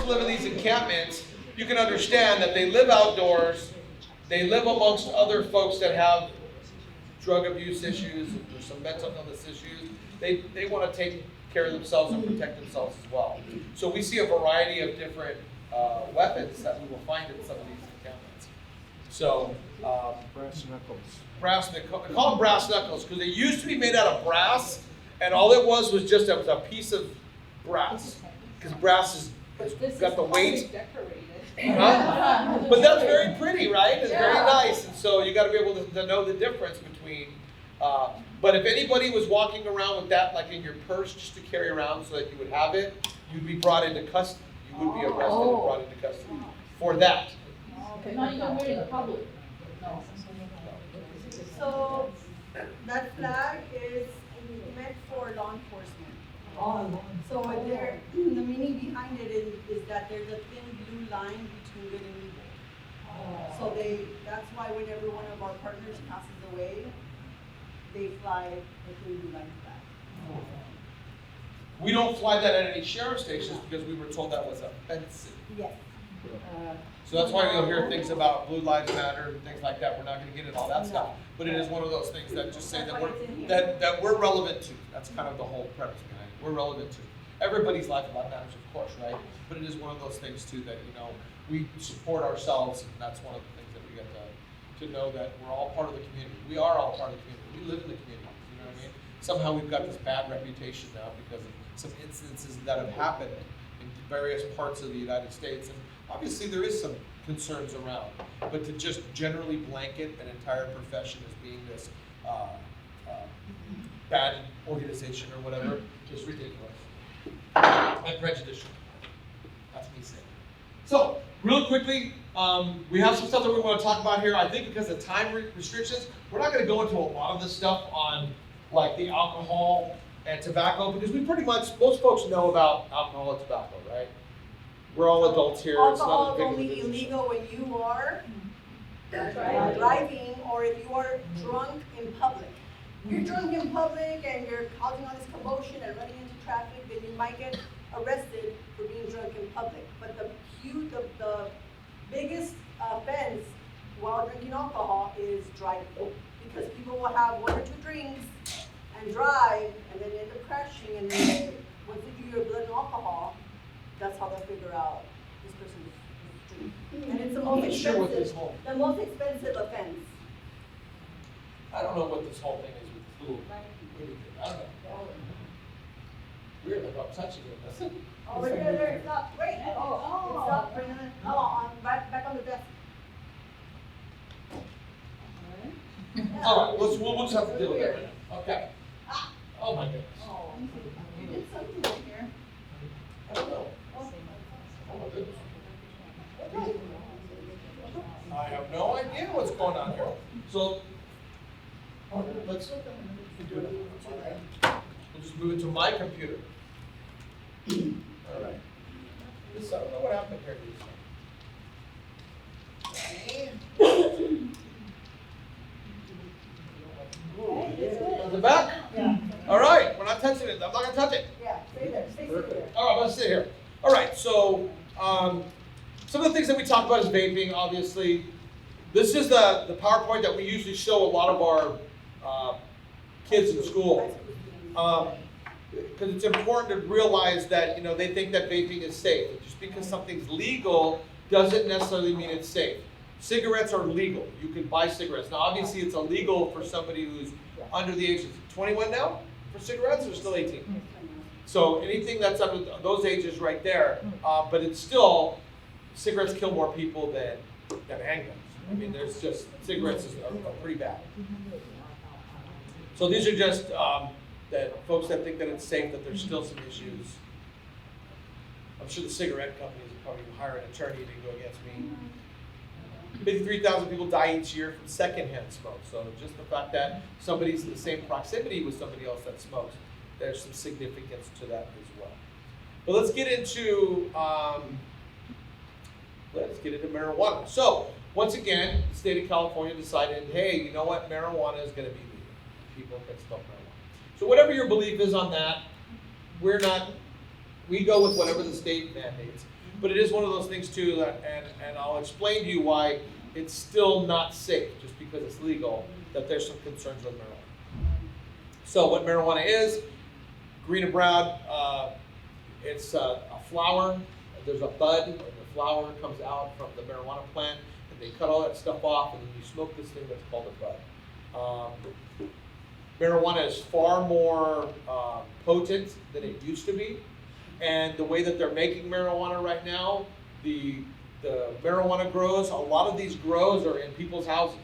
live in these encampments, you can understand that they live outdoors, they live amongst other folks that have drug abuse issues, or some mental illness issues. They want to take care of themselves and protect themselves as well. So we see a variety of different weapons that we will find in some of these encampments. So Brass knuckles. they call them brass knuckles because they used to be made out of brass, and all it was just a piece of brass, because brass has got the weight. But that's very pretty, right? It's very nice, and so you got to be able to know the difference between. But if anybody was walking around with that, like in your purse, just to carry around so that you would have it, you'd be brought into custody. You would be arrested and brought into custody for that. Okay, now you can wear it in public. No. So that flag is meant for law enforcement. So the meaning behind it is that there's a thin blue line between good and evil. So that's why whenever one of our partners passes away, they fly the thin blue line flag. We don't fly that at any sheriff stations because we were told that was offensive. Yes. So that's why you'll hear things about Blue Lives Matter and things like that. We're not going to get into all that stuff, but it is one of those things that just say that we're relevant to. That's kind of the whole premise behind it. We're relevant to everybody's life matters, of course, right? But it is one of those things too that we support ourselves, and that's one of the things that we get to know that we're all part of the community. We are all part of the community. We live in the community. You know what I mean? Somehow we've got this bad reputation now because of some incidences that have happened in various parts of the United States. And obviously there is some concerns around, but to just generally blanket an entire profession as being this bad organization or whatever is ridiculous and prejudicial. That's me saying. So, real quickly, we have some stuff that we want to talk about here. I think because of time restrictions, we're not going to go into a lot of this stuff on like the alcohol and tobacco, because we pretty much, most folks know about alcohol and tobacco, right? We're all adults here. Alcohol is only illegal when you are driving or if you are drunk in public. If you're drunk in public and you're causing all this commotion and running into traffic, then you might get arrested for being drunk in public. But the biggest offense while drinking alcohol is driving, because people will have one or two drinks and drive, and then end up crashing, and then once they do your blood and alcohol, that's how they'll figure out this person is drinking. And it's the most expensive offense. I don't know what this whole thing is with this little, I don't know. Weird, like I'm touching it, that's it. Oh, right there, stop, wait, stop, bring it, back on the desk. All right, we'll just have to deal with that right now. Okay. Oh my goodness. You did something right here. I don't know. Oh my goodness. I have no idea what's going on here. So, let's do it. We'll just move it to my computer. All right. I don't know what happened here. Is it back? Yeah. All right, we're not touching it. I'm not going to touch it. Yeah, stay there, stay there. All right, let's sit here. All right, so some of the things that we talk about is vaping, obviously. This is the PowerPoint that we usually show a lot of our kids in school. Because it's important to realize that, they think that vaping is safe. Just because something's legal doesn't necessarily mean it's safe. Cigarettes are legal. You can buy cigarettes. Now, obviously, it's illegal for somebody who's under the age of 21 now for cigarettes, or still 18? So anything that's under those ages right there, but it's still, cigarettes kill more people than handguns. I mean, there's just, cigarettes are pretty bad. So these are just that folks that think that it's safe, that there's still some issues. I'm sure the cigarette companies will probably hire an attorney to go against me. 53,000 people die each year from secondhand smoke. So just the fact that somebody's in the same proximity with somebody else that smokes, there's some significance to that as well. But let's get into marijuana. So once again, the state of California decided, hey, you know what? Marijuana is going to be legal. People can smoke marijuana. So whatever your belief is on that, we go with whatever the state mandates. But it is one of those things too, that, and I'll explain to you why it's still not safe, just because it's legal, that there's some concerns with marijuana. So what marijuana is, green and brown, it's a flower. There's a bud, and the flower comes out from the marijuana plant, and they cut all that stuff off, and then you smoke this thing that's called a bud. Marijuana is far more potent than it used to be, and the way that they're making marijuana right now, the marijuana grows, a lot of these grows are in people's houses.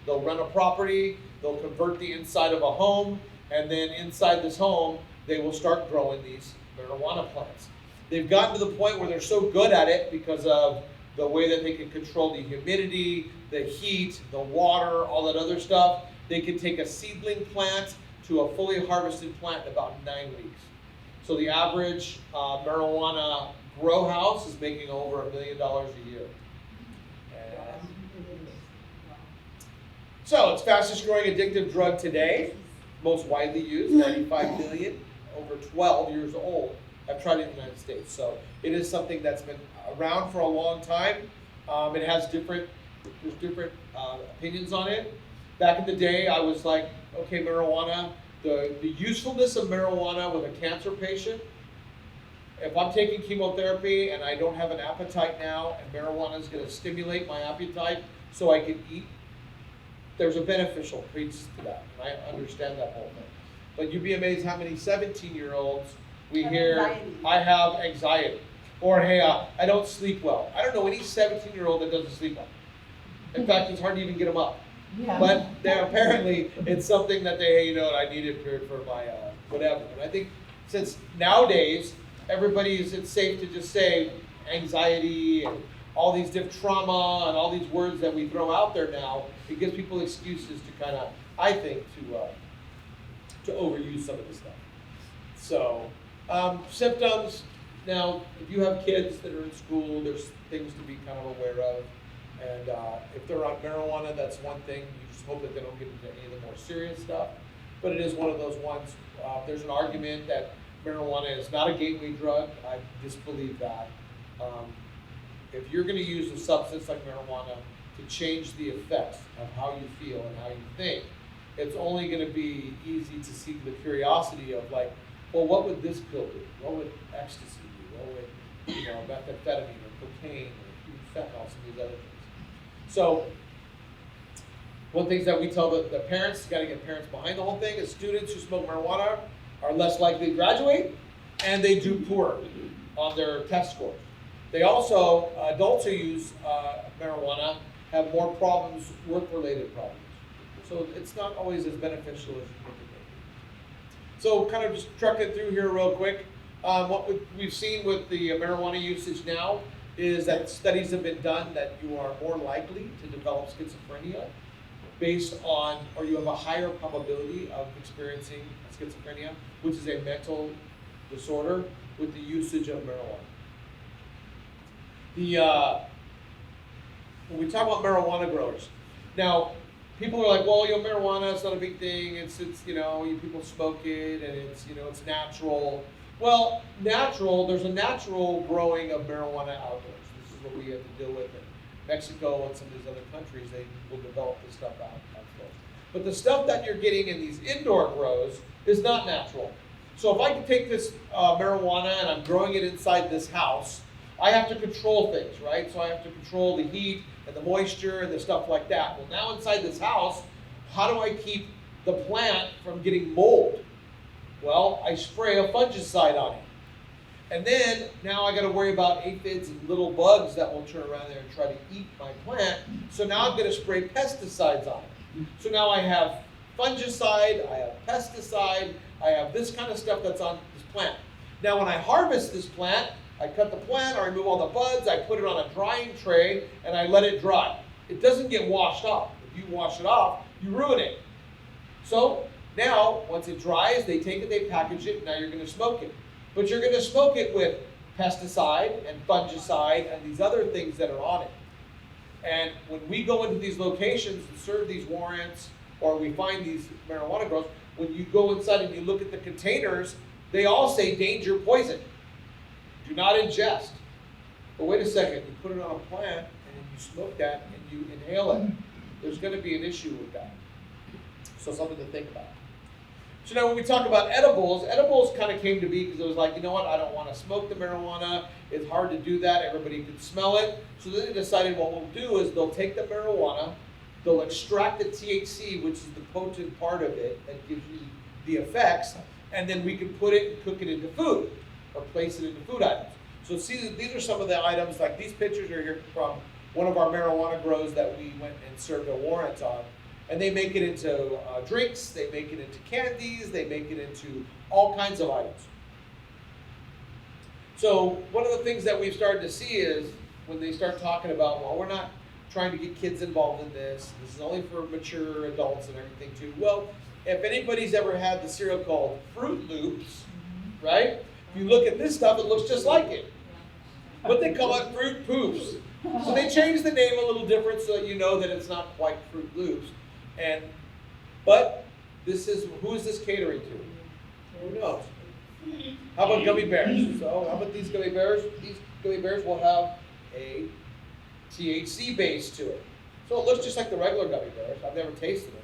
They'll rent a property, they'll convert the inside of a home, and then inside this home, they will start growing these marijuana plants. They've gotten to the point where they're so good at it because of the way that they can control the humidity, the heat, the water, all that other stuff. They can take a seedling plant to a fully harvested plant in about 9 weeks. So the average marijuana grow house is making over $1 million a year. And so it's fastest growing addictive drug today, most widely used, 95 million, over 12 years old. I've tried it in the United States. So it is something that's been around for a long time. It has there's different opinions on it. Back in the day, I was like, okay, marijuana, the usefulness of marijuana with a cancer patient, if I'm taking chemotherapy and I don't have an appetite now, and marijuana is going to stimulate my appetite so I can eat, there's a beneficial piece to that. And I understand that whole thing. But you'd be amazed how many 17-year-olds we hear, Anxiety. I have anxiety. Or, hey, I don't sleep well. I don't know any 17-year-old that doesn't sleep well. In fact, it's hard to even get them up. Yeah. But apparently, it's something that they, hey, you know what, I need it for my whatever. And I think since nowadays, it's safe to just say anxiety and all these different trauma and all these words that we throw out there now, it gives people excuses to kind of, I think, to overuse some of this stuff. So, symptoms. Now, if you have kids that are in school, there's things to be kind of aware of. And if they're on marijuana, that's one thing. You just hope that they don't get into any of the more serious stuff. But it is one of those ones. There's an argument that marijuana is not a gateway drug. I disbelieve that. If you're going to use a substance like marijuana to change the effects of how you feel and how you think, it's only going to be easy to see the curiosity of like, well, what would this pill do? What would ecstasy do? What would, methamphetamine or cocaine or fentanyl, some of these other things. So, one of the things that we tell the parents, got to get parents behind the whole thing, is students who smoke marijuana are less likely to graduate, and they do poorer on their test scores. They also, adults who use marijuana have more problems, work-related problems. So it's not always as beneficial as you think it may be. So kind of just trucking through here real quick. What we've seen with the marijuana usage now is that studies have been done that you are more likely to develop schizophrenia based on, or you have a higher probability of experiencing schizophrenia, which is a mental disorder, with the usage of marijuana. When we talk about marijuana growers, now people are like, well, marijuana is not a big thing. It's you people smoke it and it's natural. Well, there's a natural growing of marijuana outdoors. This is what we have to deal with in Mexico and some of these other countries. They will develop this stuff outdoors. But the stuff that you're getting in these indoor grows is not natural. So if I can take this marijuana and I'm growing it inside this house, I have to control things, right? So I have to control the heat and the moisture and the stuff like that. Well, now inside this house, how do I keep the plant from getting mold? Well, I spray a fungicide on it. And then now I got to worry about aphids and little bugs that will turn around there and try to eat my plant. So now I'm going to spray pesticides on it. So now I have fungicide, I have pesticide, I have this kind of stuff that's on this plant. Now when I harvest this plant, I cut the plant, I remove all the buds, I put it on a drying tray, and I let it dry. It doesn't get washed off. If you wash it off, you ruin it. So now, once it dries, they take it, they package it, now you're going to smoke it. But you're going to smoke it with pesticide and fungicide and these other things that are on it. And when we go into these locations and serve these warrants, or we find these marijuana grows, when you go inside and you look at the containers, they all say danger, poison. Do not ingest. But wait a second, you put it on a plant and you smoke that and you inhale it. There's gonna be an issue with that. So something to think about. So now when we talk about edibles kind of came to be because it was like, you know what, I don't want to smoke the marijuana. It's hard to do that. Everybody can smell it. So then they decided what we'll do is they'll take the marijuana, they'll extract the THC, which is the potent part of it that gives you the effects, and then we can put it and cook it into food or place it into food items. So see, these are some of the items, like these pictures are here from one of our marijuana grows that we went and served a warrant on. And they make it into drinks, they make it into candies, they make it into all kinds of items. So one of the things that we've started to see is when they start talking about, well, we're not trying to get kids involved in this is only for mature adults and everything too. Well, if anybody's ever had the cereal called Fruit Loops, right? If you look at this stuff, it looks just like it. But they call it Fruit Poops. So they changed the name a little different so that you know that it's not quite Fruit Loops. But this is, who is this catering to? Who knows? How about gummy bears? So how about these gummy bears? These gummy bears will have a THC base to it. So it looks just like the regular gummy bears. I've never tasted them.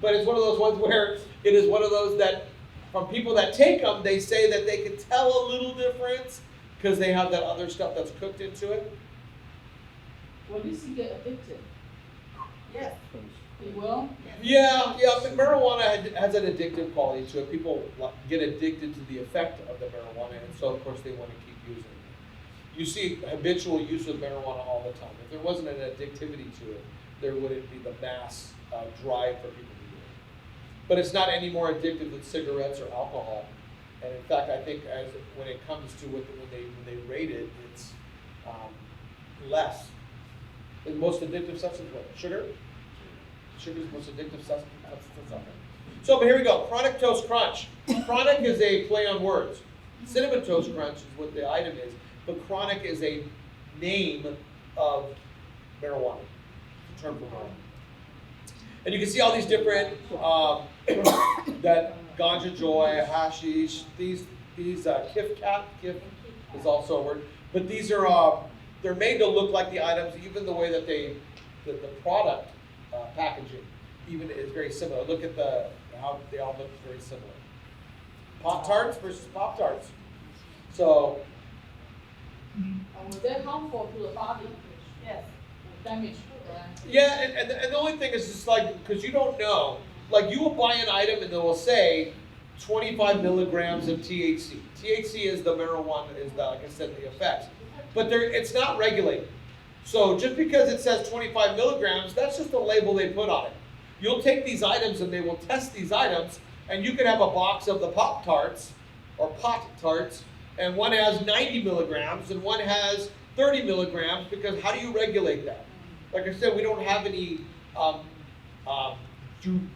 But it's one of those ones where it is one of those that from people that take them, they say that they can tell a little difference because they have that other stuff that's cooked into it. Well, at least you get addicted. Yes. You will? Yeah, but marijuana has an addictive quality to it. People get addicted to the effect of the marijuana, and so of course they want to keep using it. You see habitual use of marijuana all the time. If there wasn't an addictivity to it, there wouldn't be the mass drive for people to do it. But it's not any more addictive than cigarettes or alcohol. And in fact, I think when it comes to when they rate it, it's less. The most addictive substance, what? Sugar? Sugar is the most addictive substance out there. So, but here we go. Chronic Toast Crunch. Chronic is a play on words. Cinnamon Toast Crunch is what the item is, but chronic is a name of marijuana, the term for marijuana. And you can see all these different, that ganja joy, hashish, these Kif Kat, Kif is also a word, but these are, they're made to look like the items, even the way that the product packaging even is very similar. Look at how they all look very similar. Pop-Tarts versus Pop-Tarts. So. And was that harmful to the body? Yes. Damage, right? Yeah, and the only thing is just like, because you don't know, like you will buy an item and they will say 25 milligrams of THC. THC is the marijuana, is the, like I said, the effects. But it's not regulated. So just because it says 25 milligrams, that's just the label they put on it. You'll take these items and they will test these items, and you can have a box of the Pop-Tarts or Pot-Tarts, and one has 90 milligrams and one has 30 milligrams, because how do you regulate that? Like I said, we don't have any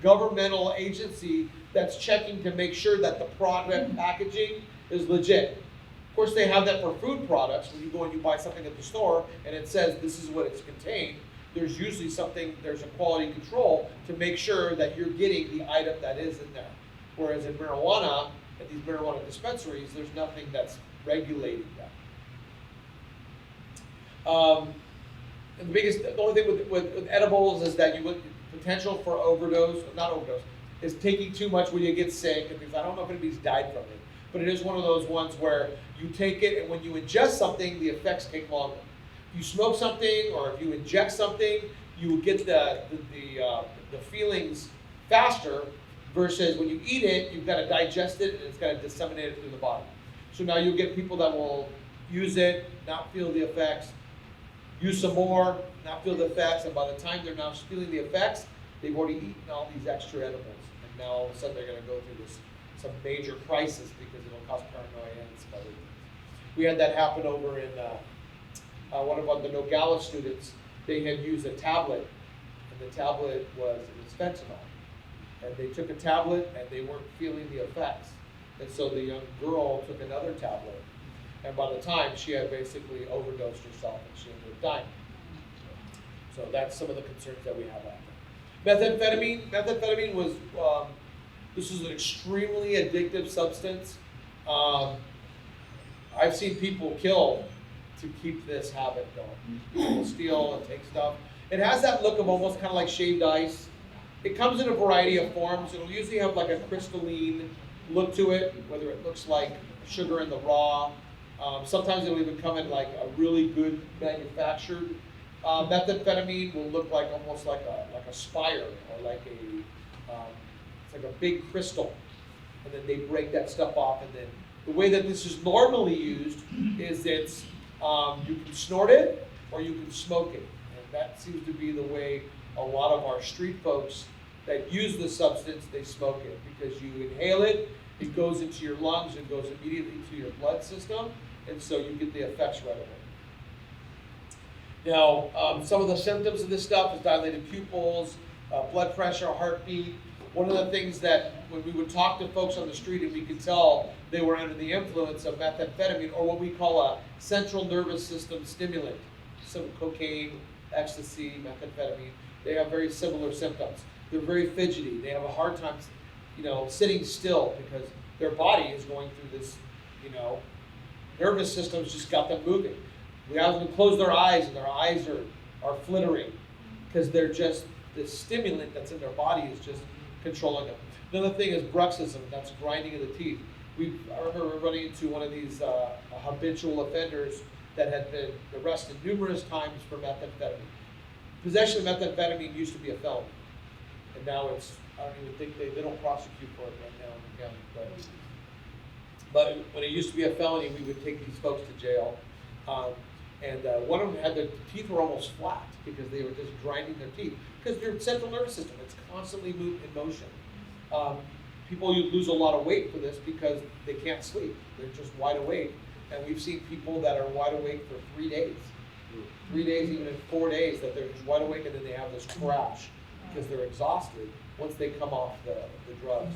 governmental agency that's checking to make sure that the product packaging is legit. Of course, they have that for food products. When you go and you buy something at the store and it says this is what it's contained, there's usually there's a quality control to make sure that you're getting the item that is in there. Whereas in marijuana, at these marijuana dispensaries, there's nothing that's regulating that. And the only thing with edibles is that you would potential for not overdose, is taking too much when you get sick and things. I don't know if anybody's died from it, but it is one of those ones where you take it and when you ingest something, the effects take longer. If you smoke something or if you inject something, you will get the feelings faster, versus when you eat it, you've got to digest it and it's got to disseminate it through the body. So now you'll get people that will use it, not feel the effects, use some more, not feel the effects, and by the time they're now feeling the effects, they've already eaten all these extra edibles, and now all of a sudden they're going to go through some major crisis because it'll cause paranoia and some other things. We had that happen over in one of the Nogales students. They had used a tablet, and the tablet was fentanyl. And they took a tablet and they weren't feeling the effects. And so the young girl took another tablet. And by the time, she had basically overdosed herself and she ended up dying. So that's some of the concerns that we have out there. Methamphetamine was, this is an extremely addictive substance. I've seen people kill to keep this habit going. People steal and take stuff. It has that look of almost kind of like shaved ice. It comes in a variety of forms. It'll usually have like a crystalline look to it, whether it looks like sugar in the raw. Sometimes it'll even come in like a really good manufactured. Methamphetamine will look like almost like a spire or like it's like a big crystal, and then they break that stuff off. And then the way that this is normally used is it's you can snort it or you can smoke it, and that seems to be the way a lot of our street folks that use the substance, they smoke it, because you inhale it, it goes into your lungs and goes immediately to your blood system, and so you get the effects right away. Now, some of the symptoms of this stuff is dilated pupils, blood pressure, heartbeat. One of the things that when we would talk to folks on the street and we could tell they were under the influence of methamphetamine, or what we call a central nervous system stimulant, some cocaine, ecstasy, methamphetamine, they have very similar symptoms. They're very fidgety. They have a hard time, sitting still because their body is going through this, nervous system's just got them moving. We have them close their eyes, and their eyes are flittering because they're just, the stimulant that's in their body is just controlling them. Another thing is bruxism, that's grinding of the teeth. I remember running into one of these habitual offenders that had been arrested numerous times for methamphetamine. Possession of methamphetamine used to be a felony, and now I don't even think they don't prosecute for it right now in the county. But when it used to be a felony, we would take these folks to jail. And one of them had their teeth were almost flat because they were just grinding their teeth. Because their central nervous system, it's constantly in motion. People lose a lot of weight for this because they can't sleep. They're just wide awake. And we've seen people that are wide awake for 3 days. 3 days, even in 4 days, that they're just wide awake, and then they have this crash because they're exhausted once they come off the drugs.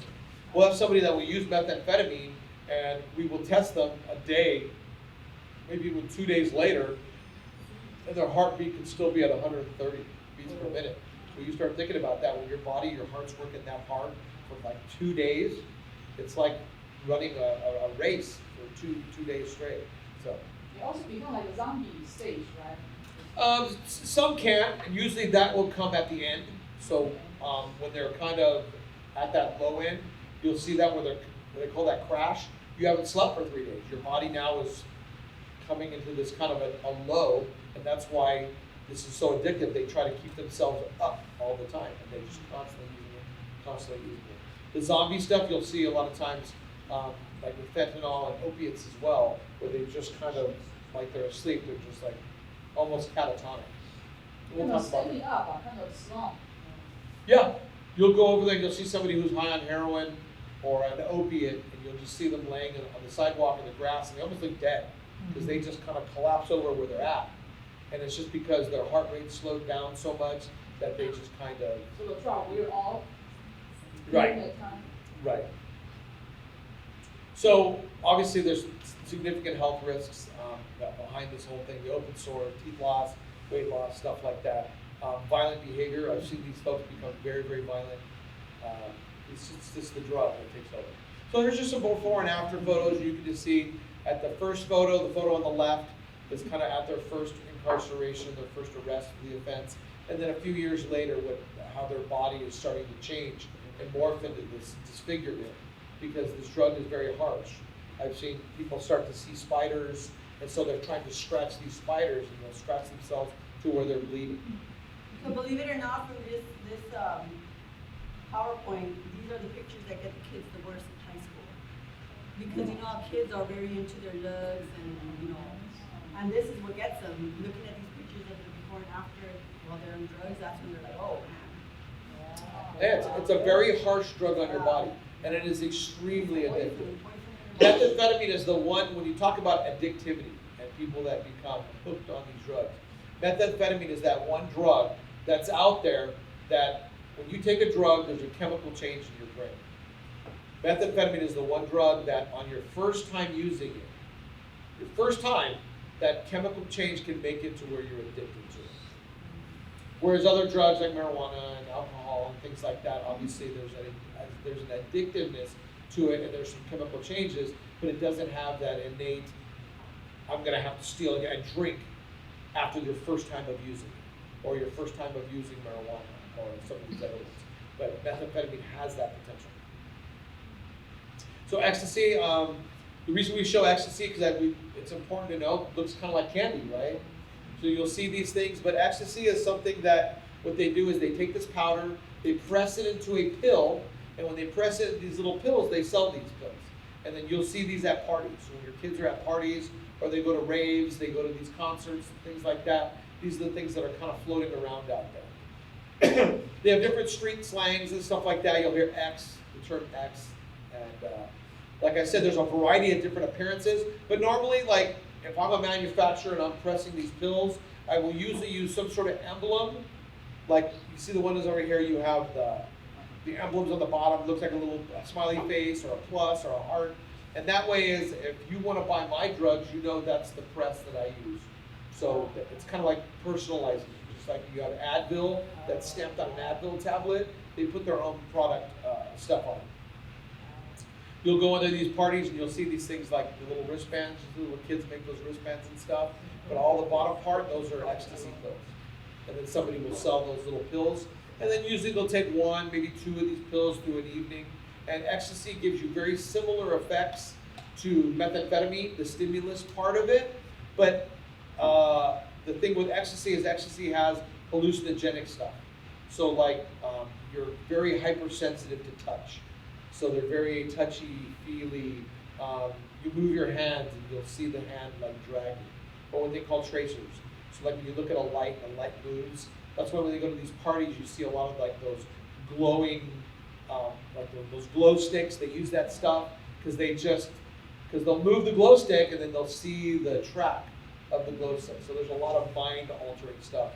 We'll have somebody that will use methamphetamine, and we will test them a day, maybe even 2 days later, and their heartbeat can still be at 130 beats per minute. So you start thinking about that, when your heart's working that hard for like 2 days, it's like running a race for two days straight. So They also become like a zombie stage, right? Some can, and usually that will come at the end. So when they're kind of at that low end, you'll see that where they call that crash. You haven't slept for 3 days. Your body now is coming into this kind of a low, and that's why this is so addictive. They try to keep themselves up all the time, and they just constantly using it. The zombie stuff you'll see a lot of times, like with fentanyl and opiates as well, where they just kind of, like they're asleep, they're just like almost catatonic. We'll talk about standing that. up, kind of slump. Yeah, you'll go over there and you'll see somebody who's high on heroin or an opiate, and you'll just see them laying on the sidewalk in the grass, and they almost look dead because they just kind of collapse over where they're at. And it's just because their heart rate slowed down so much that they just kind of... So the drug we're all Right. during that time. Right. So obviously there's significant health risks behind this whole thing. The open sore, teeth loss, weight loss, stuff like that. Violent behavior. I've seen these folks become very, very violent. It's just the drug that takes over. So there's just some before and after photos. You can just see at the first photo, the photo on the left is kind of at their first incarceration, their first arrest for the offense. And then a few years later, how their body is starting to change and morph into this disfigurement, because this drug is very harsh. I've seen people start to see spiders, and so they're trying to scratch these spiders, and they'll scratch themselves to where they're bleeding. So believe it or not, from this PowerPoint, these are the pictures that get the kids the worst in high school. Because how kids are very into their looks, and this is what gets them. Looking at these pictures of the before and after while they're on drugs, that's when they're like, oh man. Yeah, it's a very harsh drug on your body, and it is extremely addictive. Methamphetamine is the one, when you talk about addictivity and people that become hooked on these drugs, methamphetamine is that one drug that's out there that when you take a drug, there's a chemical change in your brain. Methamphetamine is the one drug that on your first time using it, that chemical change can make it to where you're addicted to it. Whereas other drugs like marijuana and alcohol and things like that, obviously there's an addictiveness to it, and there's some chemical changes, but it doesn't have that innate I'm gonna have to steal and drink after your first time of using it, or your first time of using marijuana, or some of these other ones. But methamphetamine has that potential. So ecstasy, the reason we show ecstasy, because it's important to know, it looks kind of like candy, right? So you'll see these things, but ecstasy is something that what they do is they take this powder, they press it into a pill, and when they press it into these little pills, they sell these pills. And then you'll see these at parties. So when your kids are at parties, or they go to raves, they go to these concerts, things like that, these are the things that are kind of floating around out there. They have different street slangs and stuff like that. You'll hear X, the term X, and like I said, there's a variety of different appearances, but normally, like, if I'm a manufacturer and I'm pressing these pills, I will usually use some sort of emblem. Like, you see the ones over here, you have the emblems on the bottom, looks like a little smiley face, or a plus, or a heart. And that way is, if you want to buy my drugs, you know that's the press that I use. So it's kind of like personalizing. Just like you have Advil that's stamped on an Advil tablet, they put their own product stuff on it. You'll go into these parties and you'll see these things like the little wristbands. Little kids make those wristbands and stuff. But all the bottom part, those are ecstasy pills. And then somebody will sell those little pills. And then usually they'll take one, maybe two of these pills through an evening. And ecstasy gives you very similar effects to methamphetamine, the stimulus part of it. But the thing with ecstasy is ecstasy has hallucinogenic stuff. So like you're very hypersensitive to touch. So they're very touchy-feely. You move your hands and you'll see the hand like dragging. Or what they call tracers. So like when you look at a light and the light moves, that's why when they go to these parties you see a lot of like those glowing, like those glow sticks. They use that stuff because they'll move the glow stick and then they'll see the track of the glow stick. So there's a lot of mind-altering stuff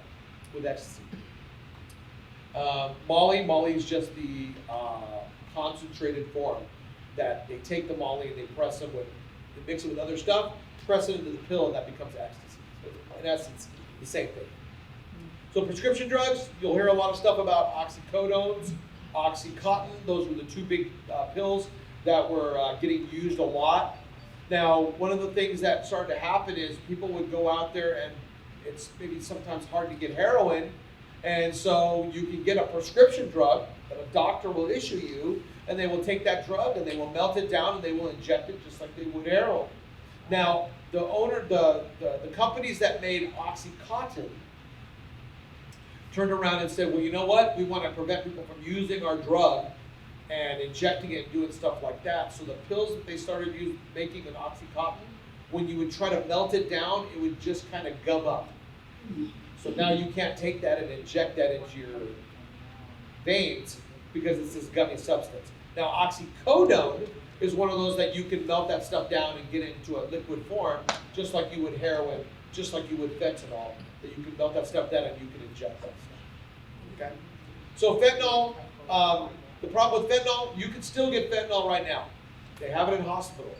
with ecstasy. Molly is just the concentrated form that they take the Molly and they press it with, they mix it with other stuff, press it into the pill, and that becomes ecstasy. In essence, the same thing. So prescription drugs, you'll hear a lot of stuff about oxycodones, Oxycontin. Those were the two big pills that were getting used a lot. Now, one of the things that started to happen is people would go out there and it's maybe sometimes hard to get heroin, and so you can get a prescription drug that a doctor will issue you, and they will take that drug and they will melt it down and they will inject it just like they would heroin. Now, the companies that made Oxycontin turned around and said, well, you know what? We want to prevent people from using our drug and injecting it and doing stuff like that. So the pills that they started making in Oxycontin, when you would try to melt it down, it would just kind of gum up. So now you can't take that and inject that into your veins because it's this gummy substance. Now oxycodone is one of those that you can melt that stuff down and get it into a liquid form, just like you would heroin, just like you would fentanyl, that you can melt that stuff down and you can inject that stuff. Okay? So fentanyl, the problem with fentanyl, you can still get fentanyl right now. They have it in hospitals.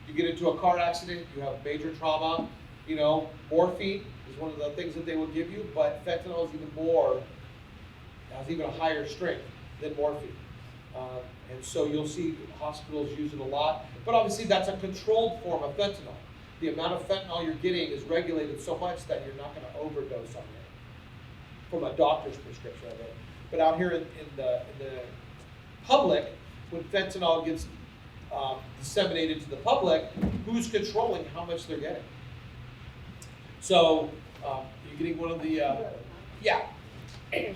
You get into a car accident, you have major trauma, morphine is one of the things that they will give you, but fentanyl is even more, has even a higher strength than morphine. And so you'll see hospitals use it a lot, but obviously that's a controlled form of fentanyl. The amount of fentanyl you're getting is regulated so much that you're not going to overdose on it from a doctor's prescription of it. But out here in the public, when fentanyl gets disseminated to the public, who's controlling how much they're getting? So you're getting one of the,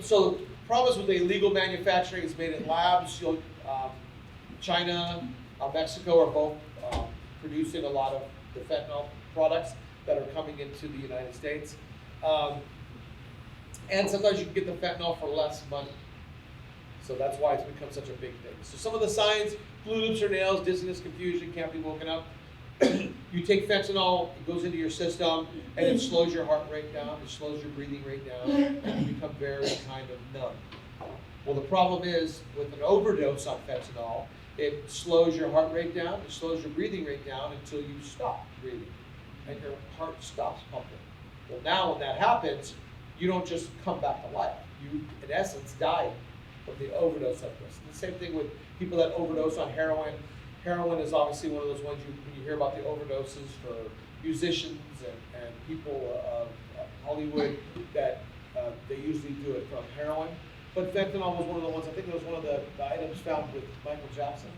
So the problem is with the illegal manufacturing, it's made in labs. China, Mexico are both producing a lot of the fentanyl products that are coming into the United States. And sometimes you can get the fentanyl for less money. So that's why it's become such a big thing. So some of the signs, blue lips or nails, dizziness, confusion, can't be woken up. You take fentanyl, it goes into your system, and it slows your heart rate down, it slows your breathing rate down, and you become very kind of numb. Well, the problem is, with an overdose on fentanyl, it slows your heart rate down, it slows your breathing rate down until you stop breathing, and your heart stops pumping. Well, now when that happens, you don't just come back to life. You, in essence, die from the overdose of this. The same thing with people that overdose on heroin. Heroin is obviously one of those ones when you hear about the overdoses for musicians and people of Hollywood that they usually do it from heroin. But fentanyl was one of the ones, I think it was one of the items found with Michael Jackson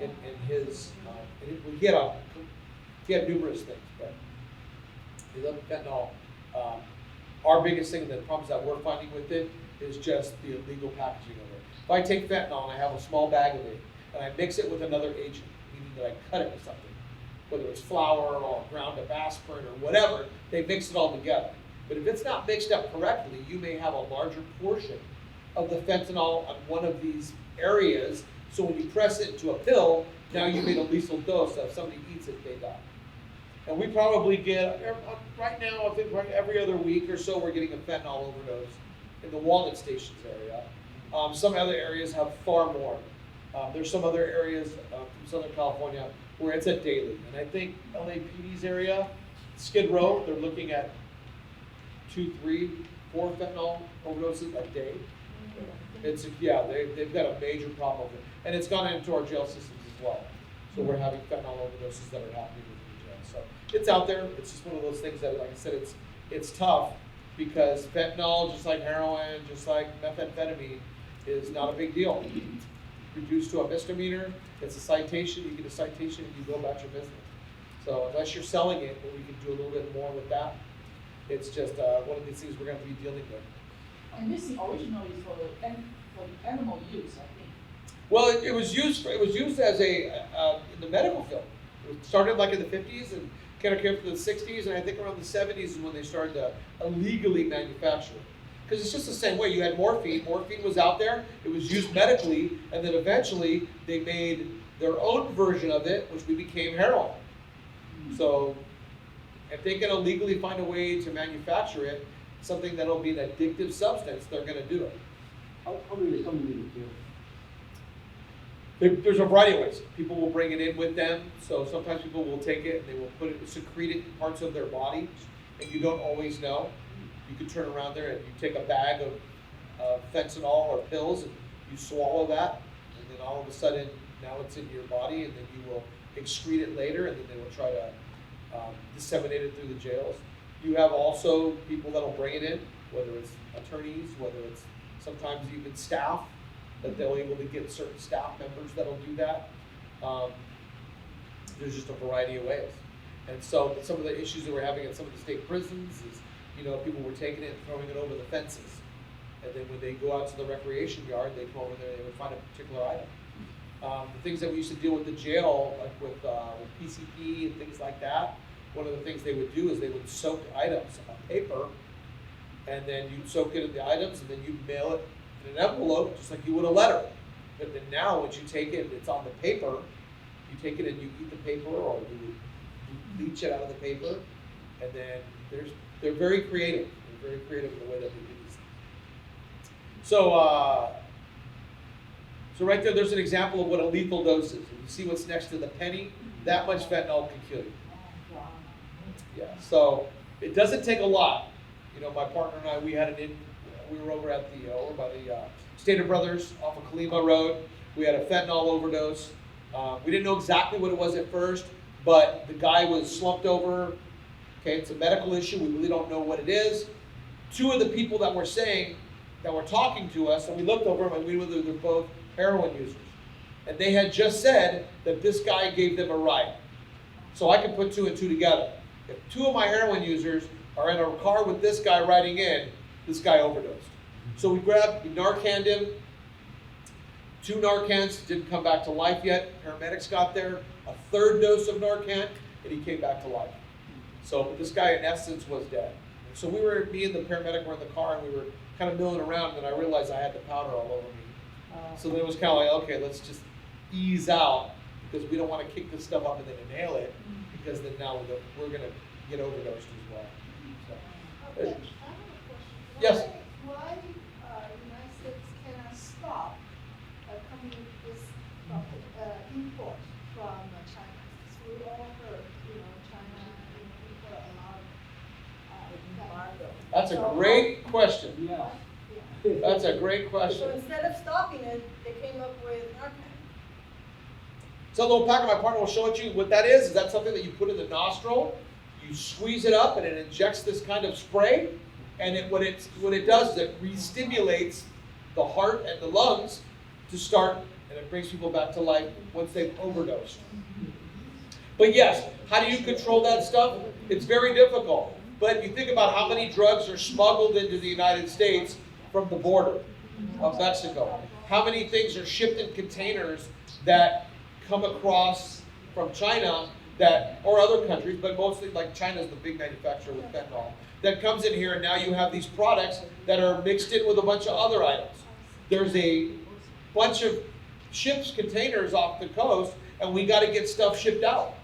in his, he had numerous things, but he loved fentanyl. Our biggest thing, the problems that we're finding with it is just the illegal packaging of it. If I take fentanyl and I have a small bag of it and I mix it with another agent, meaning that I cut it with something, whether it's flour or ground up aspirin or whatever, they mix it all together. But if it's not mixed up correctly, you may have a larger portion of the fentanyl on one of these areas. So when you press it into a pill, now you made a lethal dose that if somebody eats it, they die. And we probably get, right now, I think every other week or so, we're getting a fentanyl overdose in the Walnut Stations area. Some other areas have far more. There's some other areas from Southern California where it's a daily. And I think LAPD's area, Skid Row, they're looking at 2, 3, 4 fentanyl overdoses a day. They've got a major problem with it. And it's gone into our jail systems as well. So we're having fentanyl overdoses that are happening within the jail. So it's out there. It's just one of those things that, like I said, it's tough because fentanyl, just like heroin, just like methamphetamine, is not a big deal. Reduced to a misdemeanor, it's a citation, you get a citation and you go about your business. So unless you're selling it, we can do a little bit more with that. It's just one of these things we're going to be dealing with. And this originally is for animal use, I think. Well, it was used as a in the medical field. It started like in the 50s and kind of came to the 60s, and I think around the 70s is when they started to illegally manufacture it. Because it's just the same way. You had morphine. Morphine was out there. It was used medically, and then eventually they made their own version of it, which became heroin. So if they can illegally find a way to manufacture it, something that'll be an addictive substance, they're going to do it. How many come in There's a variety of ways. People will bring it in with them. So sometimes people will take it and they will secrete it in parts of their body, and you don't always know. You could turn around there and you take a bag of fentanyl or pills and you swallow that, and then all of a sudden now it's in your body, and then you will excrete it later, and then they will try to disseminate it through the jails. You have also people that'll bring it in, whether it's attorneys, whether it's sometimes even staff, that they'll able to get certain staff members that'll do that. There's just a variety of ways. And so some of the issues that we're having at some of the state prisons is, people were taking it and throwing it over the fences. And then when they go out to the recreation yard, they come over there and they would find a particular item. The things that we used to deal with the jail, like with PCP and things like that, one of the things they would do is they would soak items on paper, and then you'd soak it in the items, and then you'd mail it in an envelope, just like you would a letter. But then now, once you take it, it's on the paper, you take it and you eat the paper, or you leach it out of the paper, and then they're very creative. They're very creative in the way that they do these things. So, so right there's an example of what a lethal dose is. You see what's next to the penny? That much fentanyl can kill you. Yeah, so it doesn't take a lot. My partner and I, we were over at over by the Stater Brothers off of Kalima Road. We had a fentanyl overdose. We didn't know exactly what it was at first, but the guy was slumped over. Okay, it's a medical issue. We really don't know what it is. Two of the people that were talking to us, and we looked over them, and we knew they're both heroin users. And they had just said that this guy gave them a ride. So I can put 2 and 2 together. If 2 of my heroin users are in a car with this guy riding in, this guy overdosed. So we Narcaned him. 2 Narcans, didn't come back to life yet. Paramedics got there, a 3rd dose of Narcan, and he came back to life. So this guy, in essence, was dead. So me and the paramedic were in the car, and we were kind of milling around, and I realized I had the powder all over me. So then it was kind of like, okay, let's just ease out, because we don't want to kick this stuff up and then inhale it, because then now we're going to get overdosed as well. So, Okay, I have a question. Yes. Why United States cannot stop coming with this import from China? So we all heard, China import a lot of That's a great question. Yeah. That's a great So question. instead of stopping it, they came up with Narcan. So the little packet my partner will show it you. What that is that something that you put in the nostril, You squeeze it up and it injects this kind of spray, and what it does is it re-stimulates the heart and the lungs to start, and it brings people back to life once they've overdosed. But yes, how do you control that stuff? It's very difficult. But you think about how many drugs are smuggled into the United States from the border of Mexico. How many things are shipped in containers that come across from China or other countries, but mostly like China's the big manufacturer with fentanyl, that comes in here, and now you have these products that are mixed in with a bunch of other items. There's a bunch of ships, containers off the coast, and we got to get stuff shipped out.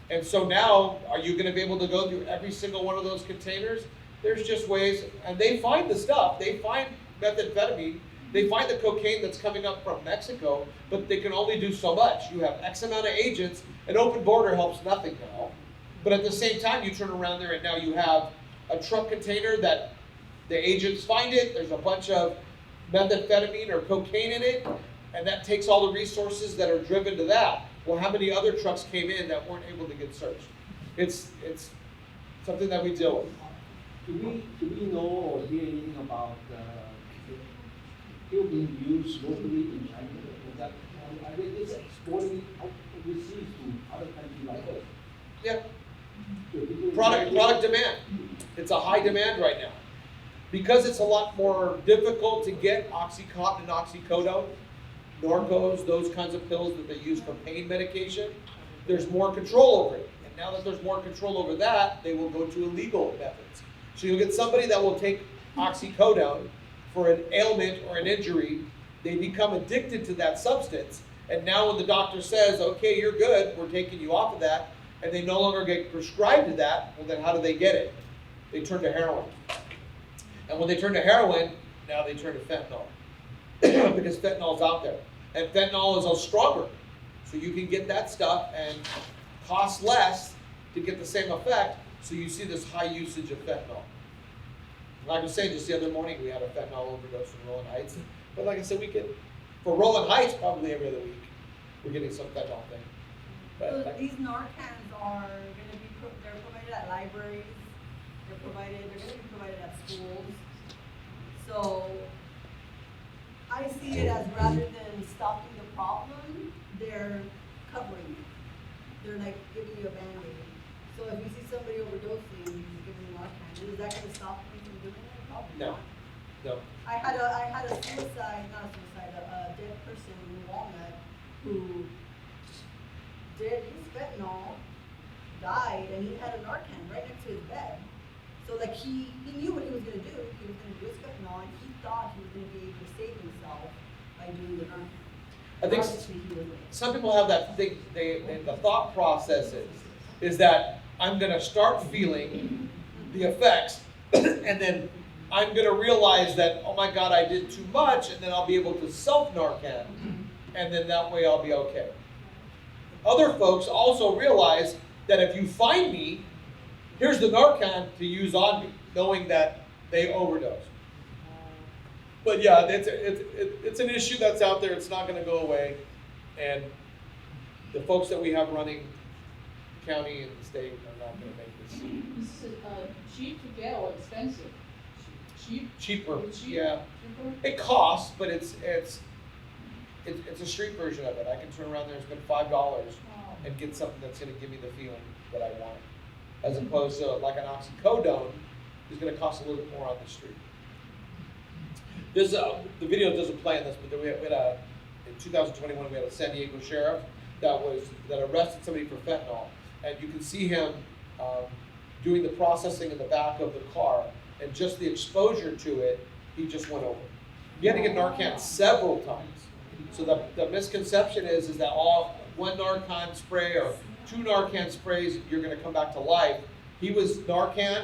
And so now, are you going to be able to go through every single one of those containers? There's just ways, and they find the stuff. They find methamphetamine. They find the cocaine that's coming up from Mexico, but they can only do so much. You have X amount of agents. An open border helps nothing now. But at the same time, you turn around there and now you have a truck container that the agents find it. There's a bunch of methamphetamine or cocaine in it, and that takes all the resources that are driven to that. Well, how many other trucks came in that weren't able to get searched? It's something that we deal with. Do we know or hear anything about still being used locally in China? Is that, I mean, it's exporting out overseas to other countries like us? Yeah. So people in Product China- demand. It's a high demand right now. Because it's a lot more difficult to get Oxycontin and oxycodone, Norcos, those kinds of pills that they use for pain medication, there's more control over it. And now that there's more control over that, they will go to illegal methods. So you'll get somebody that will take oxycodone for an ailment or an injury. They become addicted to that substance. And now when the doctor says, okay, you're good, we're taking you off of that, and they no longer get prescribed to that, well then how do they get it? They turn to heroin. And when they turn to heroin, now they turn to fentanyl. Because fentanyl's out there. And fentanyl is a stronger. So you can get that stuff and cost less to get the same effect. So you see this high usage of fentanyl. Like I was saying, just the other morning, we had a fentanyl overdose in Rolling Heights. But like I said, we get, for Rolling Heights, probably every other week, we're getting some fentanyl thing. So But these Narcans are going to be, they're provided at libraries, they're going to be provided at schools. So I see it as rather than stopping the problem, they're covering it. They're like giving you a Band-Aid. So if you see somebody overdosing, you give them Narcan, is that going to stop them from doing it? Probably No. not. no, I had a dead person in Walnut who did his fentanyl, died, and he had a Narcan right next to his bed. So like he knew what he was gonna do. He was gonna do his fentanyl, and he thought he was gonna be able to save himself by doing the Narcan. I think Obviously, he was late. some people have that thing, the thought process is that I'm gonna start feeling the effects, and then I'm gonna realize that, oh my God, I did too much, and then I'll be able to self-Narcan, and then that way I'll be okay. Other folks also realize that if you find me, here's the Narcan to use on me, knowing that they overdosed. But yeah, it's an issue that's out there. It's not going to go away, and the folks that we have running the county and the state are not going to make this This is cheap to get or expensive? Cheap? cheaper. Cheap? Yeah, Cheaper? it costs, but it's a street version of it. I can turn around there and spend $5 Wow. and get something that's going to give me the feeling that I want, as opposed to like an oxycodone is going to cost a little bit more on the street. There's the video doesn't play in this, but we had in 2021 we had a San Diego sheriff that arrested somebody for fentanyl, and you can see him doing the processing in the back of the car, and just the exposure to it, he just went over. You had to get Narcan several times. So the misconception is that one Narcan spray or 2 Narcan sprays, you're going to come back to life. He was Narcan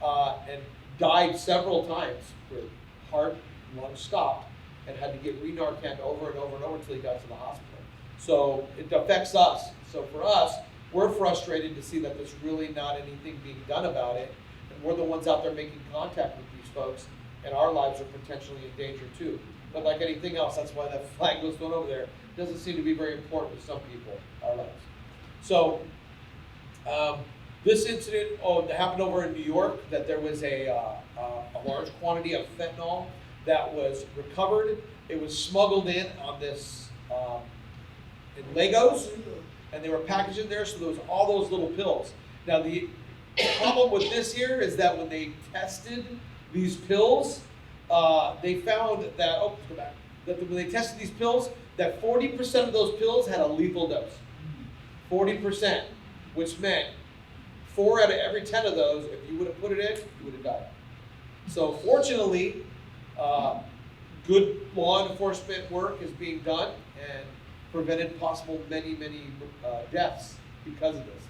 and died several times with heart and lungs stopped, and had to get re-Narcan over and over and over until he got to the hospital. So it affects us. So for us, we're frustrated to see that there's really not anything being done about it, and we're the ones out there making contact with these folks, and our lives are potentially in danger too. But like anything else, that's why that flag was thrown over there. It doesn't seem to be very important to some people, our lives. So This incident, that happened over in New York, that there was a large quantity of fentanyl that was recovered. It was smuggled in on this, in Legos, and they were packaged in there, so there was all those little pills. Now the problem with this here is that when they tested these pills, they found that, let's go back, that when they tested these pills, that 40% of those pills had a lethal dose. 40%, which meant 4 out of every 10 of those, if you would have put it in, you would have died. So fortunately, good law enforcement work is being done and prevented possible many deaths because of this.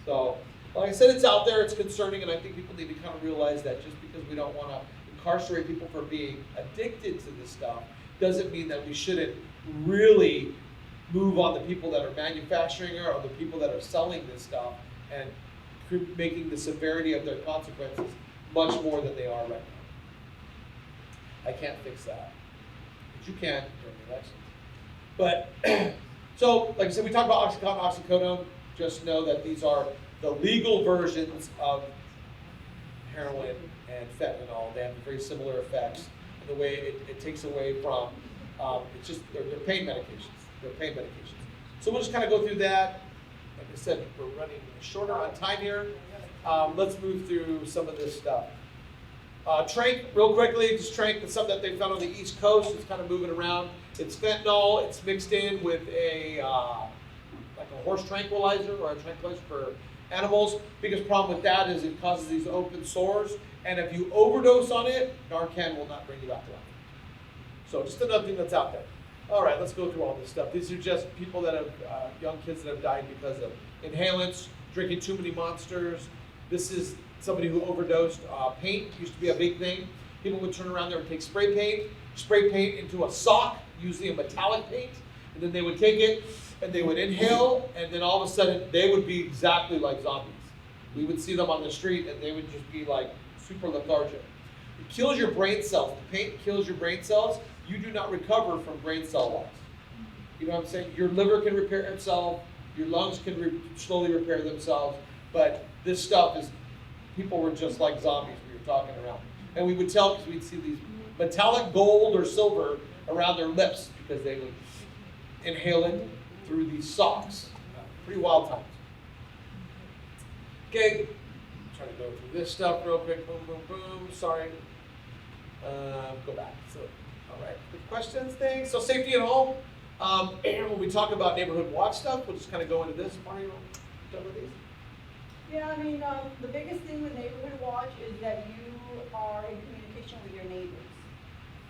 So, like I said, it's out there, it's concerning, and I think people need to kind of realize that just because we don't want to incarcerate people for being addicted to this stuff doesn't mean that we shouldn't really move on the people that are manufacturing it or the people that are selling this stuff and making the severity of their consequences much more than they are right now. I can't fix that, but you can during the elections. But, so, like I said, we talked about Oxycontin, oxycodone. Just know that these are the legal versions of heroin and fentanyl. They have very similar effects in the way it takes away from, it's just, they're pain medications. They're pain medications. So we'll just kind of go through that. Like I said, we're running shorter on time here. Let's move through some of this stuff. Tranq, real quickly, just Tranq is something that they found on the East Coast. It's kind of moving around. It's fentanyl. It's mixed in with a like a horse tranquilizer or a tranquilizer for animals. Biggest problem with that is it causes these open sores, and if you overdose on it, Narcan will not bring you back to life. So just another thing that's out there. All right, let's go through all this stuff. These are just people that have, young kids that have died because of inhalants, drinking too many Monsters. This is somebody who overdosed. Paint used to be a big thing. People would turn around there and take spray paint into a sock, usually a metallic paint, and then they would take it and they would inhale, and then all of a sudden they would be exactly like zombies. We would see them on the street and they would just be like super lethargic. It kills your brain cells. The paint kills your brain cells. You do not recover from brain cell loss. You know what I'm saying? Your liver can repair itself, your lungs can slowly repair themselves, but this stuff is, people were just like zombies we were talking around. And we would tell because we'd see these metallic gold or silver around their lips because they would inhale it through these socks. Pretty wild times. Okay, trying to go through this stuff real quick. Boom, boom, boom. Sorry. Go back. So, all right. Good questions, things. So safety at home. When we talk about neighborhood watch stuff, we'll just kind of go into this. Mario, done with these? Yeah, I mean, the biggest thing with neighborhood watch is that you are in communication with your neighbors.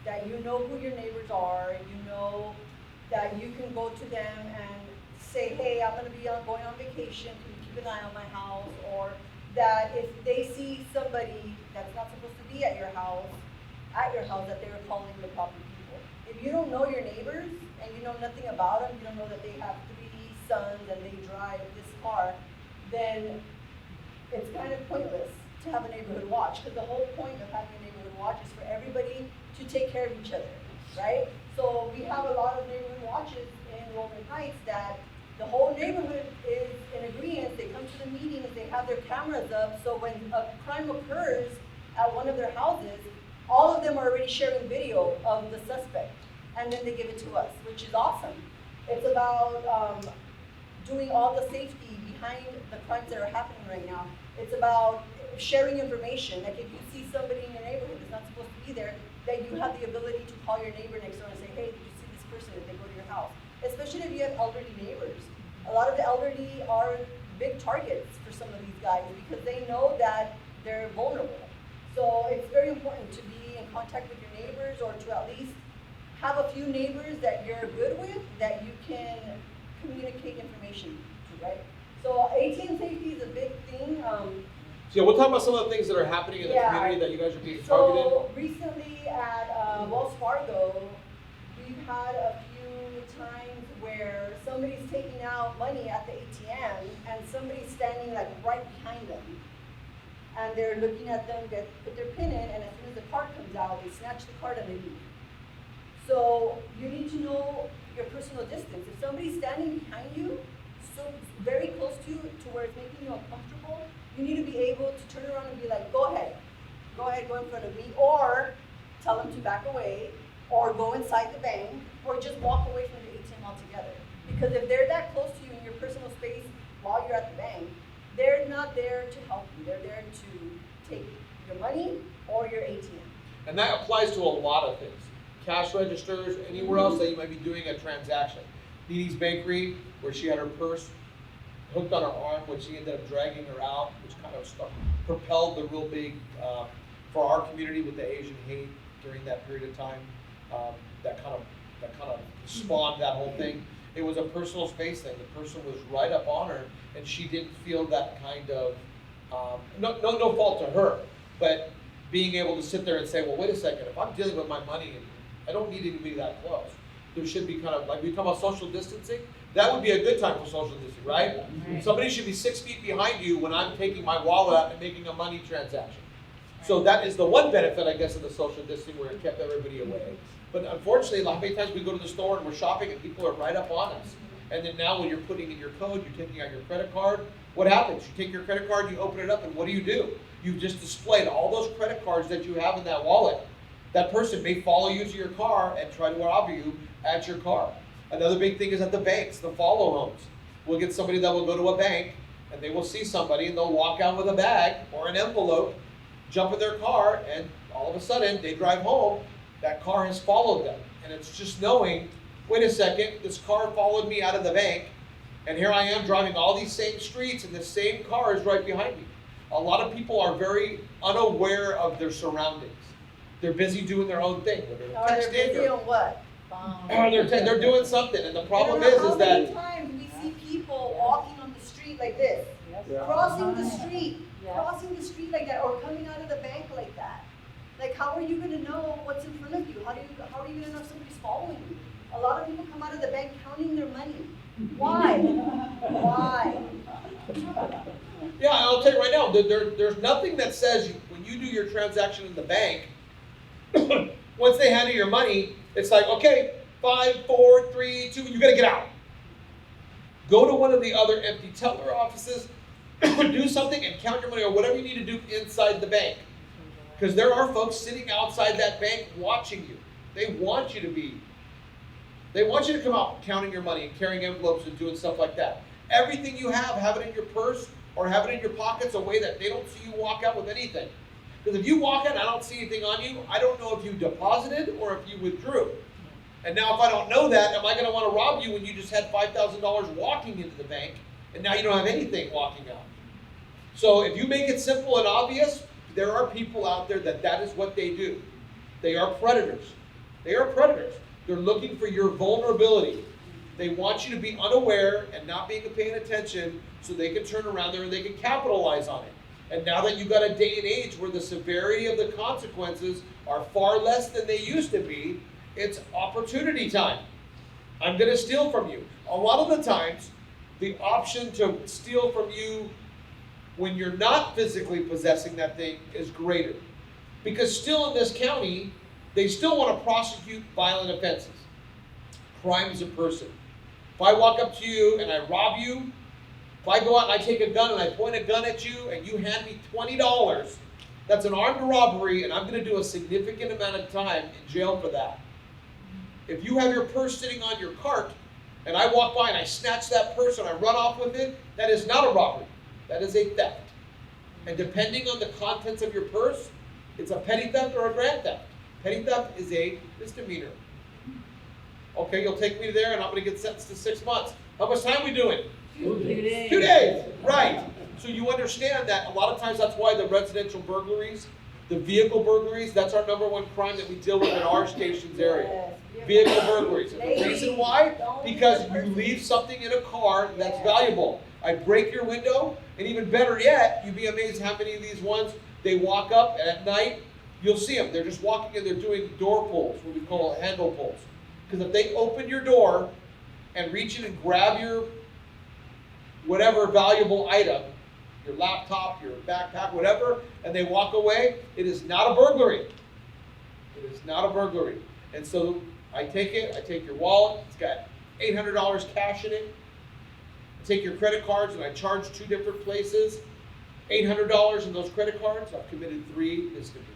That you know who your neighbors are, and you know that you can go to them and say, hey, I'm gonna be going on vacation, can you keep an eye on my house? Or that if they see somebody that's not supposed to be at your house, that they're calling the proper people. If you don't know your neighbors, and you know nothing about them, you don't know that they have 3 sons and they drive this car, then it's kind of pointless to have a neighborhood watch, because the whole point of having a neighborhood watch is for everybody to take care of each other, right? So we have a lot of neighborhood watches in Walnut Heights that the whole neighborhood is in agreement. They come to the meetings, they have their cameras up, so when a crime occurs at one of their houses, all of them are already sharing video of the suspect, and then they give it to us, which is awesome. It's about doing all the safety behind the crimes that are happening right now. It's about sharing information. Like if you see somebody in your neighborhood that's not supposed to be there, that you have the ability to call your neighbor next door and say, hey, did you see this person if they go to your house? Especially if you have elderly neighbors. A lot of the elderly are big targets for some of these guys because they know that they're vulnerable. So it's very important to be in contact with your neighbors, or to at least have a few neighbors that you're good with that you can communicate information to, right? So ATM safety is a big thing. So yeah, we'll talk about some of the things that are happening in the community that you guys are being targeted. So recently at Wells Fargo, we've had a few times where somebody's taking out money at the ATM and somebody's standing like right behind them. And they're looking at them, put their PIN in, and as soon as the card comes out, they snatch the card and they leave. So you need to know your personal distance. If somebody's standing behind you, so very close to you, to where it's making you uncomfortable, You need to be able to turn around and be like, go ahead, go in front of me, or tell them to back away, or go inside the bank, or just walk away from the ATM altogether. Because if they're that close to you in your personal space while you're at the bank, they're not there to help you. They're there to take your money or your ATM. And that applies to a lot of things. Cash registers, anywhere else that you might be doing a transaction. Dee Dee's Bakery, where she had her purse hooked on her arm, which she ended up dragging her out, which kind of propelled the real big, for our community with the Asian hate during that period of time, that kind of spawned that whole thing. It was a personal space thing. The person was right up on her, and she didn't feel that kind of, no fault to her, but being able to sit there and say, well, wait a second, if I'm dealing with my money, and I don't need anybody that close. There should be kind of, like we talk about social distancing, that would be a good time for social distancing, right? Somebody should be 6 feet behind you when I'm taking my wallet out and making a money transaction. So that is the one benefit, I guess, of the social distancing, where it kept everybody away. But unfortunately, like many times we go to the store and we're shopping and people are right up on us. And then now when you're putting in your code, you're taking out your credit card, what happens? You take your credit card, you open it up, and what do? You've just displayed all those credit cards that you have in that wallet. That person may follow you to your car and try to rob you at your car. Another big thing is at the banks, the follow homes. We'll get somebody that will go to a bank and they will see somebody and they'll walk out with a bag or an envelope, jump in their car, and all of a sudden they drive home, that car has followed them. And it's just knowing, wait a second, this car followed me out of the bank, and here I am driving all these same streets and the same car is right behind me. A lot of people are very unaware of their surroundings. They're busy doing their own thing. Whether Or they're busy on what? they're doing something, and the problem I don't know is how that many times we see people walking on the street like this, Yeah. crossing the street like that, or coming out of the bank like that. Like, how are you gonna know what's in front of you? How are you gonna know if somebody's following you? A lot of people come out of the bank counting their money. Why? Why? yeah, I'll tell you right now, there's nothing that says when you do your transaction in the bank, once they hand you your money, it's like, okay, 5, 4, 3, 2, you gotta get out. Go to one of the other empty teller offices, do something and count your money or whatever you need to do inside the bank. Because there are folks sitting outside that bank watching you. They want you to come out counting your money and carrying envelopes and doing stuff like that. Everything you have it in your purse or have it in your pockets a way that they don't see you walk out with anything. Because if you walk out and I don't see anything on you, I don't know if you deposited or if you withdrew. And now if I don't know that, am I going to want to rob you when you just had $5,000 walking into the bank and now you don't have anything walking out? So if you make it simple and obvious, there are people out there that is what they do. They are predators. They are predators. They're looking for your vulnerability. They want you to be unaware and not being paying attention so they can turn around there and they can capitalize on it. And now that you've got a day and age where the severity of the consequences are far less than they used to be, it's opportunity time. I'm going to steal from you. A lot of the times, the option to steal from you when you're not physically possessing that thing is greater. Because still in this county, they still want to prosecute violent offenses. Crime is a person. If I walk up to you and I rob you, if I go out and I take a gun and I point a gun at you and you hand me $20, that's an armed robbery and I'm going to do a significant amount of time in jail for that. If you have your purse sitting on your cart and I walk by and I snatch that purse and I run off with it, that is not a robbery. That is a theft. And depending on the contents of your purse, it's a petty theft or a grand theft. Petty theft is a misdemeanor. Okay, you'll take me there and I'm going to get sentenced to 6 months. How much time are we doing? 2 days. 2 days, right. So you understand that a lot of times that's why the residential burglaries, the vehicle burglaries, that's our #1 crime that we deal with in our station's area. Vehicle burglaries. And the reason why? Because you leave something in a car that's valuable. I break your window, and even better yet, you'd be amazed how many of these ones, they walk up and at night, you'll see them. They're just walking and they're doing door pulls, what we call handle pulls. Because if they open your door and reach in and grab your whatever valuable item, your laptop, your backpack, whatever, and they walk away, it is not a burglary. It is not a burglary. And so I take your wallet, it's got $800 cash in it. I take your credit cards and I charge 2 different places. $800 in those credit cards, I've committed 3 misdemeanors.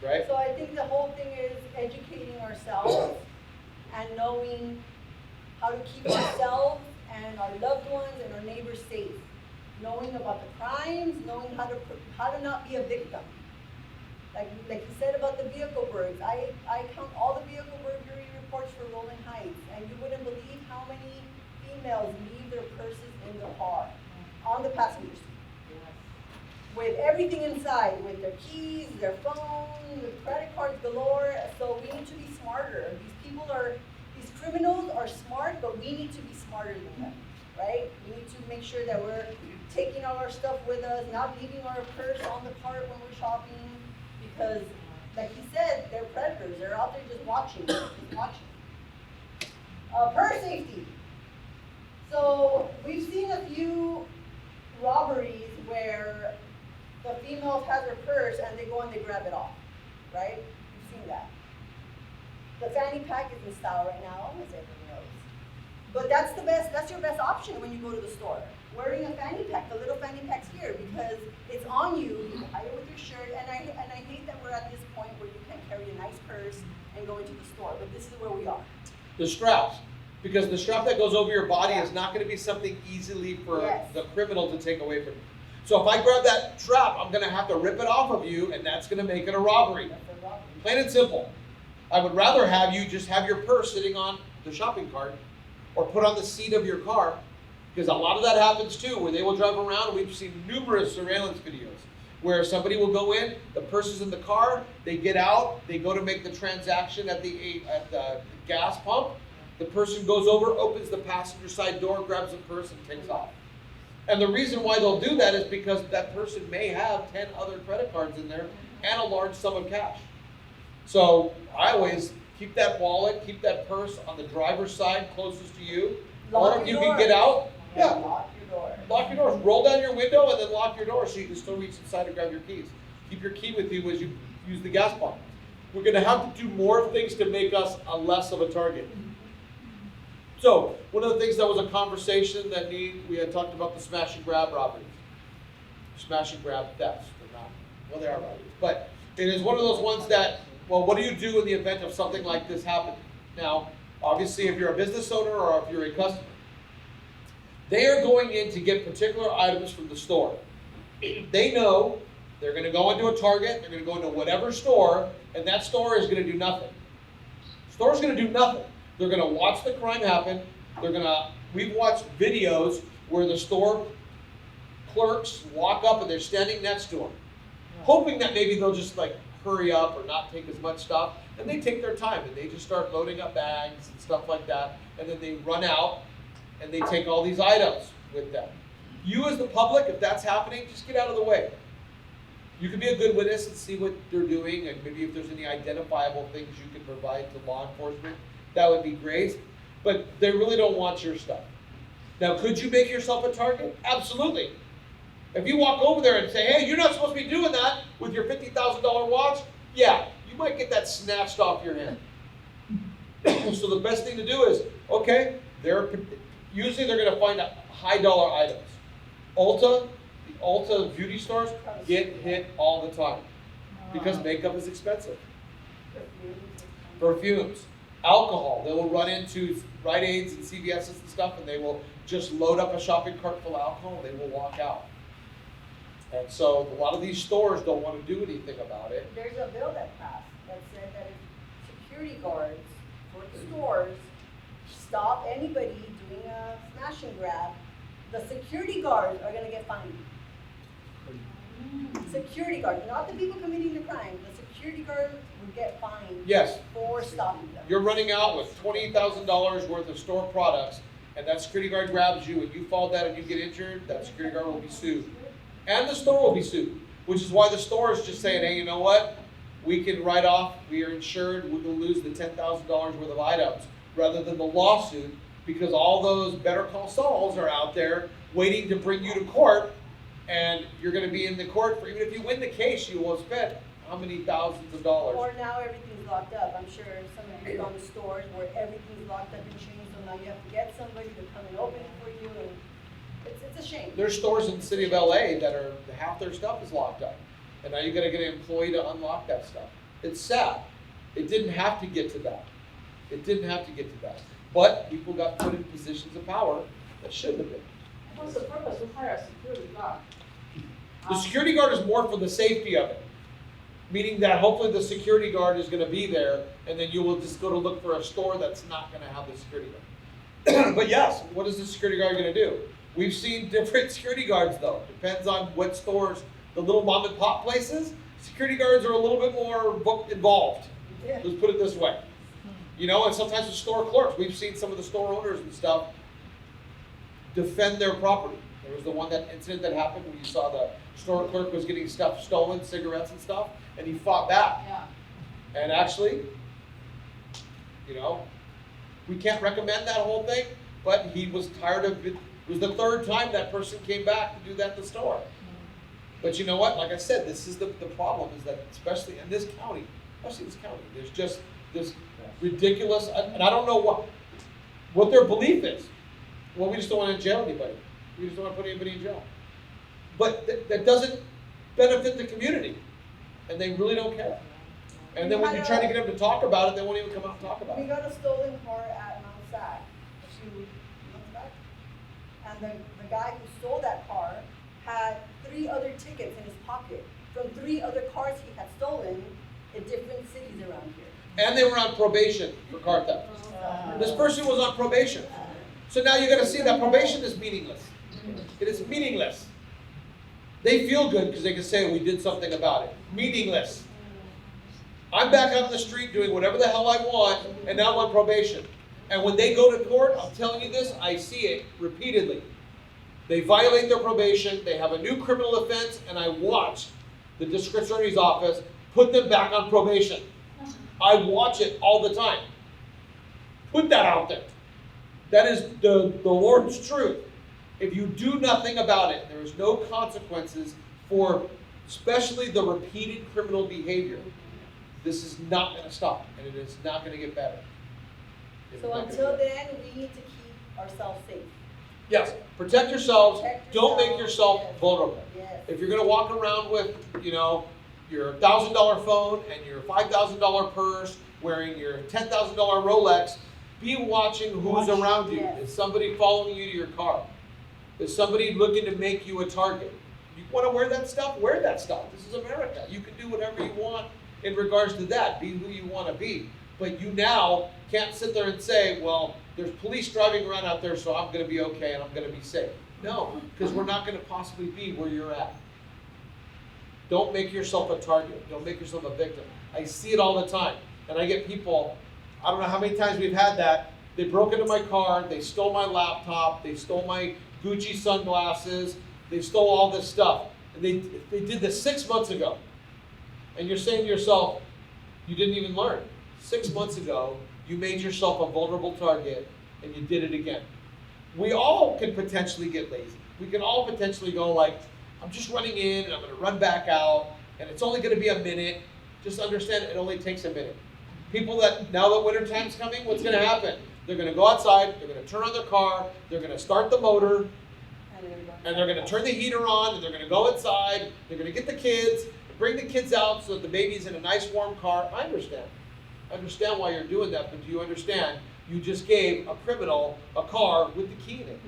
Right? So I think the whole thing is educating ourselves and knowing how to keep ourselves and our loved ones and our neighbors safe. Knowing about the crimes, knowing how to not be a victim. Like you said about the vehicle burglaries, I count all the vehicle burglary reports for Rolling Heights, and you wouldn't believe how many females leave their purses in the car, on the passenger seat. With everything inside, with their keys, their phone, the credit cards galore, so we need to be smarter. These criminals are smart, but we need to be smarter than them, right? We need to make sure that we're taking all our stuff with us, not leaving our purse on the cart when we're shopping, because, like he said, they're predators. They're out there just watching. Purse safety. So we've seen a few robberies where the female has her purse and they go and they grab it off, right? We've seen that. The fanny pack is in style right now, as everyone knows. But that's your best option when you go to the store. Wearing a fanny pack, the little fanny pack's here because it's on you, you hide it with your shirt, and I hate that we're at this point where you can carry a nice purse and go into the store, but this is where we are. The straps. Because the strap that goes over your body is not going to be something easily for the criminal to take away from you. So if I grab that strap, I'm going to have to rip it off of you, and that's going to make it a robbery. Plain and simple. I would rather have you just have your purse sitting on the shopping cart or put on the seat of your car, because a lot of that happens too, where they will drive around. We've seen numerous surveillance videos where somebody will go in, the purse is in the car, they get out, they go to make the transaction at the gas pump. The person goes over, opens the passenger side door, grabs the purse, and takes off. And the reason why they'll do that is because that person may have 10 other credit cards in there and a large sum of cash. So I always keep that wallet, keep that purse on the driver's side closest to you. Or if you can get out, Lock your door. lock your doors. Roll down your window and then lock your door so you can still reach inside and grab your keys. Keep your key with you as you use the gas pump. We're going to have to do more things to make us less of a target. So, one of the things that was a conversation that we had talked about the smash and grab robberies. Smash and grab thefts. They're not, well, they are robberies. But it is one of those ones that, well, what do you do in the event of something like this happening? Now, obviously, if you're a business owner or if you're a customer, they are going in to get particular items from the store. They know they're going to go into a Target, they're going to go into whatever store, and that store is going to do nothing. The store is going to do nothing. They're going to watch the crime happen. We've watched videos where the store clerks walk up and they're standing next to them, hoping that maybe they'll just like hurry up or not take as much stuff. And they take their time and they just start loading up bags and stuff like that. And then they run out and they take all these items with them. You as the public, if that's happening, just get out of the way. You can be a good witness and see what they're doing, and maybe if there's any identifiable things you can provide to law enforcement, that would be great. But they really don't want your stuff. Now, could you make yourself a target? Absolutely. If you walk over there and say, hey, you're not supposed to be doing that with your $50,000 watch, yeah, you might get that snatched off your hand. So the best thing to do is, okay, usually they're going to find high dollar items. The Ulta beauty stores get hit all the time because makeup is expensive. Perfumes, alcohol. They will run into Rite Aids and CVS's and stuff, and they will just load up a shopping cart full of alcohol and they will walk out. And so a lot of these stores don't want to do anything about it. There's a bill that passed that said that if security guards for the stores stop anybody doing a smash and grab, the security guards are going to get fined. Security guards, not the people committing the crime. The security guards will get fined Yes. for stopping them. You're running out with $28,000 worth of store products, and that security guard grabs you, and you fall down and you get injured, that security guard will be sued. And the store will be sued, which is why the store is just saying, hey, you know what? We can write off, we are insured, we will lose the $10,000 worth of items, rather than the lawsuit, because all those Better Call Sauls are out there waiting to bring you to court, and you're going to be in the court for, even if you win the case, you will spend how many thousands of dollars. Or now everything's locked up. I'm sure some of you gone to stores where everything's locked up and chained, so now you have to get somebody to come and open it for you. And It's a shame. There's stores in the city of LA that are, half their stuff is locked up. And now you gotta get an employee to unlock that stuff. It's sad. It didn't have to get to that. It didn't have to get to that. But people got put in positions of power that shouldn't have been. What's the purpose to hire a security guard? The security guard is more for the safety of it. Meaning that hopefully the security guard is gonna be there, and then you will just go to look for a store that's not gonna have the security guard. But yes, what is the security guard gonna do? We've seen different security guards though. Depends on what stores, the little mom and pop places, security guards are a little bit more involved. Yeah. Let's put it this way. You know, and sometimes the store clerks, we've seen some of the store owners and stuff defend their property. There was the one that incident that happened when you saw the store clerk was getting stuff stolen, cigarettes and stuff, and he fought back. Yeah. And actually, you know, we can't recommend that whole thing, but he was tired of it. It was the third time that person came back to do that in the store. But you know what? Like I said, this is the problem is that especially in this county, there's just this ridiculous, and I don't know what their belief is. Well, we just don't want to jail anybody. We just don't want to put anybody in jail. But that doesn't benefit the community, and they really don't care. And then when you try to get them to talk about it, they won't even come out and talk about We it. got a stolen car at Mount Sac a few months back. And the guy who stole that car had 3 other tickets in his pocket from 3 other cars he had stolen in different cities around here. And they were on probation for car theft. This person was on probation. So now you gotta see that probation is meaningless. It is meaningless. They feel good because they can say we did something about it. Meaningless. I'm back out in the street doing whatever the hell I want, and now I'm on probation. And when they go to court, I'm telling you this, I see it repeatedly. They violate their probation, they have a new criminal offense, and I watch the district attorney's office put them back on probation. I watch it all the time. Put that out there. That is the Lord's truth. If you do nothing about it, there is no consequences for especially the repeated criminal behavior. This is not going to stop, and it is not going to get better. It is So not gonna until get better. then, we need to keep ourselves safe. Yes, protect yourselves. Protect Don't make yourself. yourself Yes. vulnerable. Yes. If you're going to walk around with, you know, your $1,000 phone and your $5,000 purse, wearing your $10,000 Rolex, be watching who's around you. Yes. Is somebody following you to your car? Is somebody looking to make you a target? You want to wear that stuff? Wear that stuff. This is America. You can do whatever you want in regards to that. Be who you want to be. But you now can't sit there and say, well, there's police driving around out there, so I'm going to be okay and I'm going to be safe. No, because we're not going to possibly be where you're at. Don't make yourself a target. Don't make yourself a victim. I see it all the time. And I get people, I don't know how many times we've had that. They broke into my car, they stole my laptop, they stole my Gucci sunglasses, they stole all this stuff. And they did this 6 months ago. And you're saying to yourself, you didn't even learn. 6 months ago, you made yourself a vulnerable target and you did it again. We all can potentially get lazy. We can all potentially go like, I'm just running in and I'm gonna run back out and it's only gonna be a minute. Just understand it only takes a minute. People that, now that winter time's coming, what's gonna happen? They're gonna go outside, they're gonna turn on their car, they're gonna start the motor, and they're gonna turn the heater on, and they're gonna go inside, they're gonna get the kids, bring the kids out so that the baby's in a nice warm car. I understand. I understand why you're doing that, but do you understand? You just gave a criminal a car with the key in it.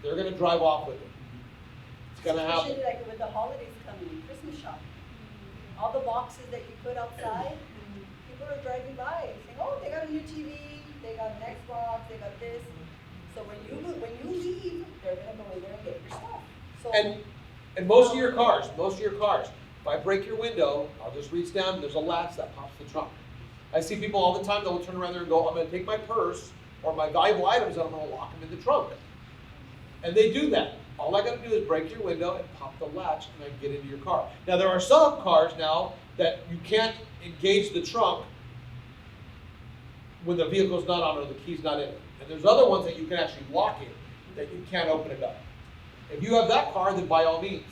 They're gonna drive off with it. It's gonna happen. Especially like with the holidays coming, Christmas shopping. All the boxes that you put outside, people are driving by saying, oh, they got a new TV, they got an Xbox, they got this. So when you leave, they're gonna go in there and get your stuff. So And most of your cars, if I break your window, I'll just reach down and there's a latch that pops the trunk. I see people all the time that will turn around there and go, I'm gonna take my purse or my valuable items and I'm gonna lock them in the trunk. And they do that. All I gotta do is break your window and pop the latch and I get into your car. Now there are some cars now that you can't engage the trunk when the vehicle's not on or the key's not in it. And there's other ones that you can actually lock it, that you can't open it up. If you have that car, then by all means.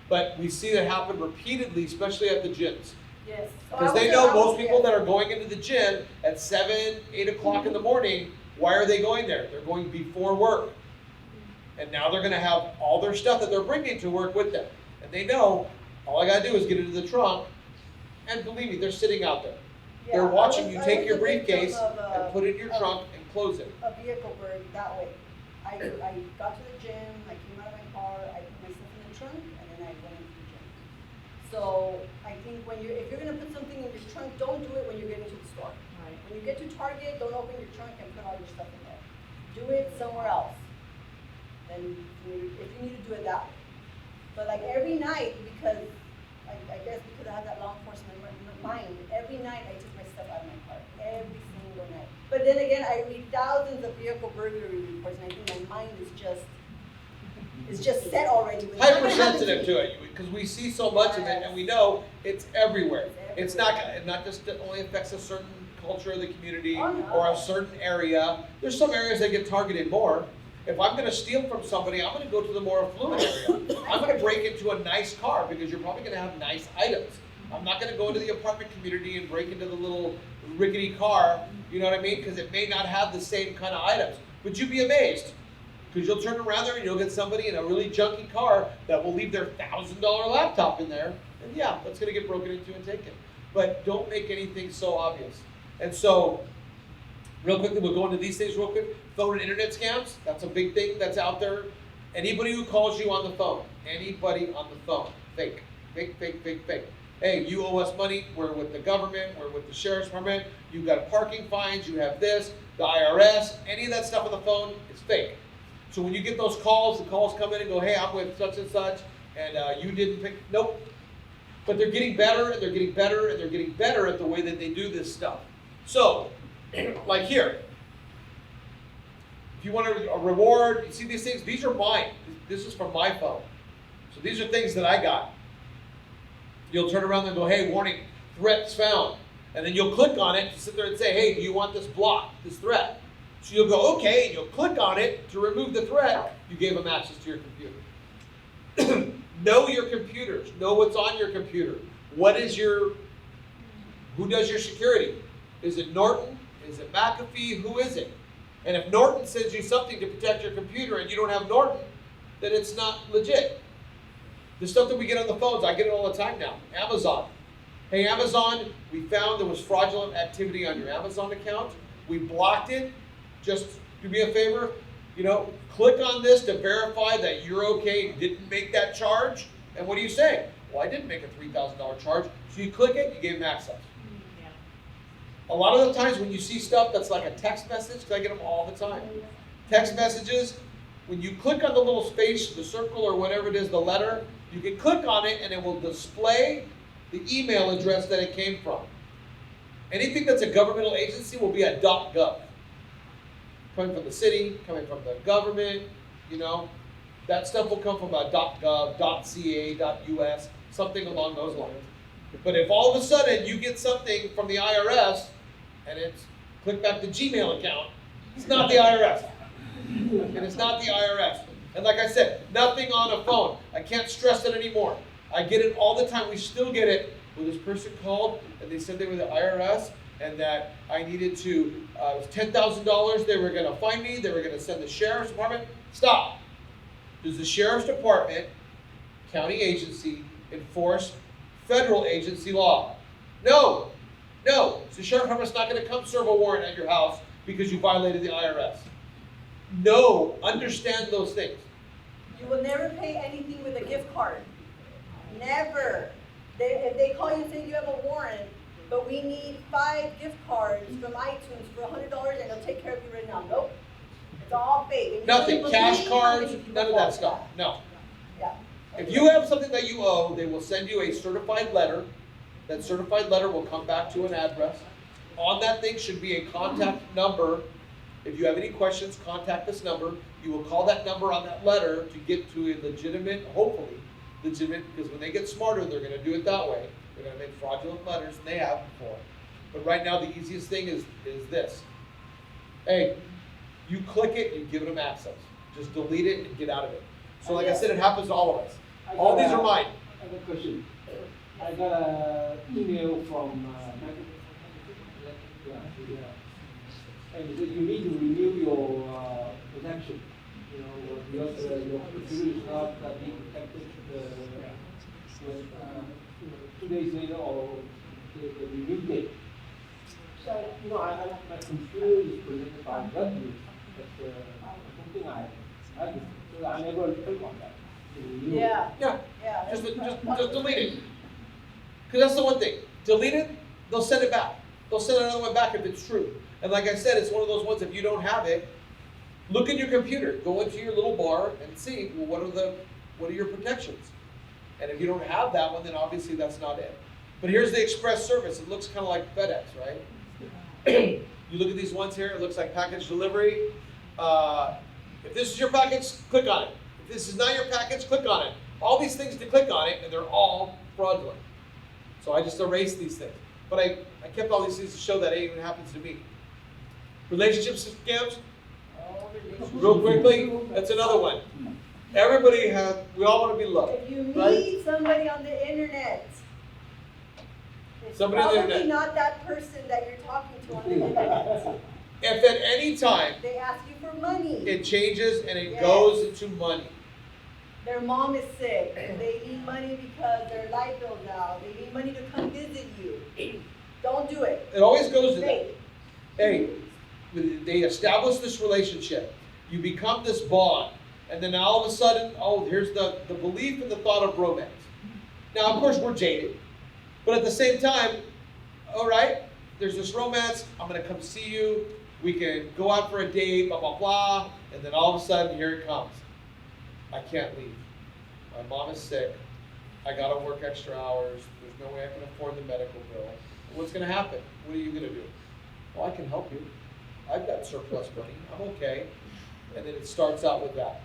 But we see that happen repeatedly, especially at the gyms. yes. Because they know most people that are going into the gym at 7, 8 o'clock in the morning, why are they going there? They're going before work. And now they're gonna have all their stuff that they're bringing to work with them. And they know, all I gotta do is get into the trunk, and believe me, they're sitting out there. They're Yeah, watching I you was take your a victim briefcase of, and put it in your trunk and close it. a vehicle burglary that way. I got to the gym, I came out of my car, I put my stuff in the trunk, and then I went into the gym. So I think if you're gonna put something in your trunk, don't do it when you're getting to the store. Right. When you get to Target, don't open your trunk and put all your stuff in there. Do it somewhere else. And if you need to do it that way. But like every night, because I guess because I have that law enforcement mind, every night I took my stuff out of my car. Every single night. But then again, I read thousands of vehicle burglary reports, and I think my mind is just set already. It's not gonna happen Hypersensitive me. to it, because we see so much of it, and we know it's everywhere. It's not just, it only affects a certain culture of the community Oh, no. or a certain area. There's some areas that get targeted more. If I'm gonna steal from somebody, I'm gonna go to the more affluent area. I'm gonna break into a nice car, because you're probably gonna have nice items. I'm not gonna go into the apartment community and break into the little rickety car, you know what I mean? Because it may not have the same kind of items. But you'd be amazed, because you'll turn around there and you'll get somebody in a really junky car that will leave their $1,000 laptop in there, and yeah, that's gonna get broken into and taken. But don't make anything so obvious. And so, real quickly, we'll go into these things real quick. Phone and internet scams, that's a big thing that's out there. Anybody who calls you on the phone, anybody on the phone, fake, fake, fake, fake, fake. Hey, you owe us money, we're with the government, we're with the sheriff's department, you've got parking fines, you have this, the IRS, any of that stuff on the phone is fake. So when you get those calls, the calls come in and go, hey, I'm with such and such, and you didn't pick, nope. But they're getting better, and they're getting better, and they're getting better at the way that they do this stuff. So, like here, if you want a reward, you see these things, these are mine. This is from my phone. So these are things that I got. You'll turn around and go, hey, warning, threats found. And then you'll click on it to sit there and say, hey, do you want this block, this threat? So you'll go, okay, and you'll click on it to remove the threat. You gave them access to your computer. Know your computers. Know what's on your computer. Who does your security? Is it Norton? Is it McAfee? Who is it? And if Norton sends you something to protect your computer and you don't have Norton, then it's not legit. The stuff that we get on the phones, I get it all the time now. Amazon. Hey, Amazon, we found there was fraudulent activity on your Amazon account. We blocked it. Just do me a favor, click on this to verify that you're okay and didn't make that charge. And what do you say? Well, I didn't make a $3,000 charge. So you click it, you gave them access. Yeah. A lot of the times when you see stuff that's like a text message, because I get them all the time. Text messages, when you click on the little space, the circle or whatever it is, the letter, you can click on it and it will display the email address that it came from. Anything that's a governmental agency will be at .gov. Coming from the city, coming from the government, that stuff will come from a .gov, .ca, .us, something along those lines. But if all of a sudden you get something from the IRS and it's click back to Gmail account, it's not the IRS. And it's not the IRS. And like I said, nothing on a phone. I can't stress it anymore. I get it all the time. We still get it. Well, this person called and they said they were the IRS and that I needed to, it was $10,000. They were going to fine me. They were going to send the sheriff's department. Stop. Does the sheriff's department, county agency, enforce federal agency law? No. No. So the sheriff's department's not going to come serve a warrant at your house because you violated the IRS. No. Understand those things. You will never pay anything with a gift card. Never. If they call you and say you have a warrant, but we need 5 gift cards from iTunes for $100 and they'll take care of you right now. Nope. It's all fake. And Nothing. you Cash believe cards, how many people none of fall that for stuff. No. Yeah. If you have something that you owe, they will send you a certified letter. That certified letter will come back to an address. On that thing should be a contact number. If you have any questions, contact this number. You will call that number on that letter to get to a legitimate, hopefully legitimate, because when they get smarter, they're going to do it that way. They're going to make fraudulent letters, and they have before. But right now, the easiest thing is this. Hey, you click it, you've given them access. Just delete it and get out of it. So like I said, it happens to all of us. All these are mine. I have a question. I got an email from and it said you need to renew your protection. you know, because your computer is not being protected, when, 2 days later or the review date. So, you know, my computer is protected by revenue, but something so I never click on that. Yeah, Yeah, yeah. just that's- delete it. Because that's the one thing. Delete it, they'll send it back. They'll send another one back if it's true. And like I said, it's one of those ones, if you don't have it, look in your computer. Go into your little bar and see, well, what are your protections? And if you don't have that one, then obviously that's not it. But here's the express service. It looks kind of like FedEx, right? You look at these ones here, it looks like package delivery. If this is your package, click on it. If this is not your package, click on it. All these things to click on it, and they're all fraudulent. So I just erased these things. But I kept all these things to show that it even happens to me. Relationship scams, real quickly, that's another one. We all want to be loved. If you meet right? somebody on the internet, it's Somebody on the probably internet. not that person that you're talking to on the internet. If at any time They ask you for money. it changes and it Yes. goes into money, Their mom is sick. They need money because their light bill's out. They need money to come visit you. Don't do it. it always goes to that. Fake. Hey, they establish this relationship. You become this bond. And then all of a sudden, here's the belief and the thought of romance. Now, of course, we're jaded. But at the same time, all right, there's this romance. I'm going to come see you. We can go out for a date, blah, blah, blah. And then all of a sudden, here it comes. I can't leave. My mom is sick. I got to work extra hours. There's no way I can afford the medical bill. What's going to happen? What are you going to do? Well, I can help you. I've got surplus money. I'm okay. And then it starts out with that.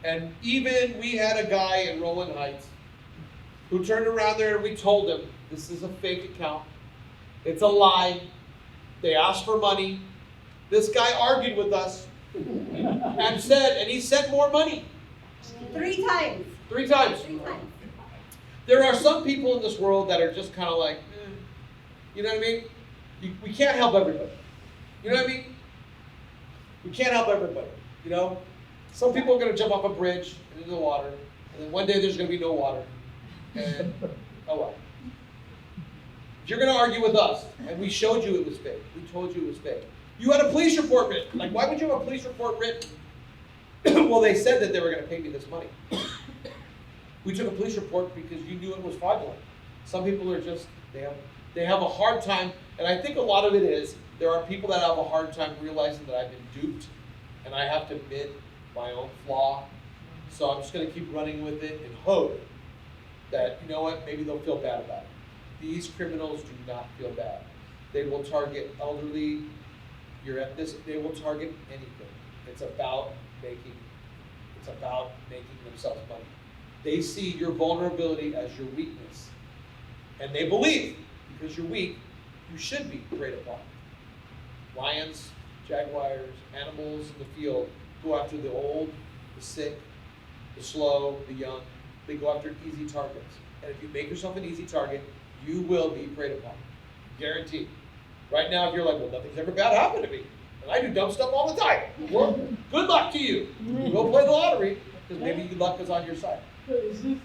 And even we had a guy in Rowland Heights who turned around there and we told him, this is a fake account. It's a lie. They asked for money. This guy argued with us and he sent more money. 3 times. 3 times. 3 times. There are some people in this world that are just kind of like, you know what I mean? We can't help everybody. You know what I mean? We can't help everybody, you know? Some people are going to jump off a bridge into the water, and then one day there's going to be no water. And, oh well. If you're going to argue with us, and we showed you it was fake, we told you it was fake. You had a police report written. Like, why would you have a police report written? Well, they said that they were going to pay me this money. We took a police report because you knew it was fraudulent. Some people are just, they have a hard time, and I think a lot of it is, there are people that have a hard time realizing that I've been duped, and I have to admit my own flaw. So I'm just going to keep running with it and hope that, you know what, maybe they'll feel bad about it. These criminals do not feel bad. They will target elderly, they will target anything. It's about making themselves money. They see your vulnerability as your weakness. And they believe, because you're weak, you should be preyed upon. Lions, jaguars, animals in the field go after the old, the sick, the slow, the young. They go after easy targets. And if you make yourself an easy target, you will be preyed upon. Guaranteed. Right now, if you're like, well, nothing's ever bad happened to me, and I do dumb stuff all the time, well, good luck to you. Go play the lottery, because maybe your luck is on your side. So is this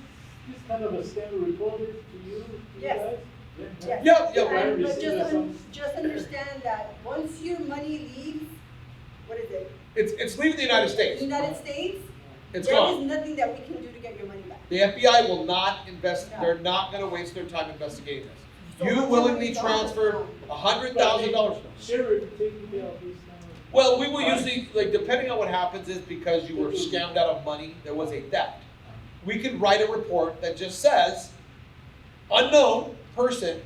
kind of a standard reported to you? Yes. Guys? Yes. Yep. And, but Received just understand that once your money leaves, what is it? It's leaving the United States. United States, It's there gone. is nothing that we can do to get your money back. The FBI will not invest, No. they're not going to waste their time investigating this. So You much willingly money gone. transferred $100,000. They're taking care of this now. Well, we will usually, like, depending on what happens is because you were scammed out of money, there was a theft. We could write a report that just says, unknown person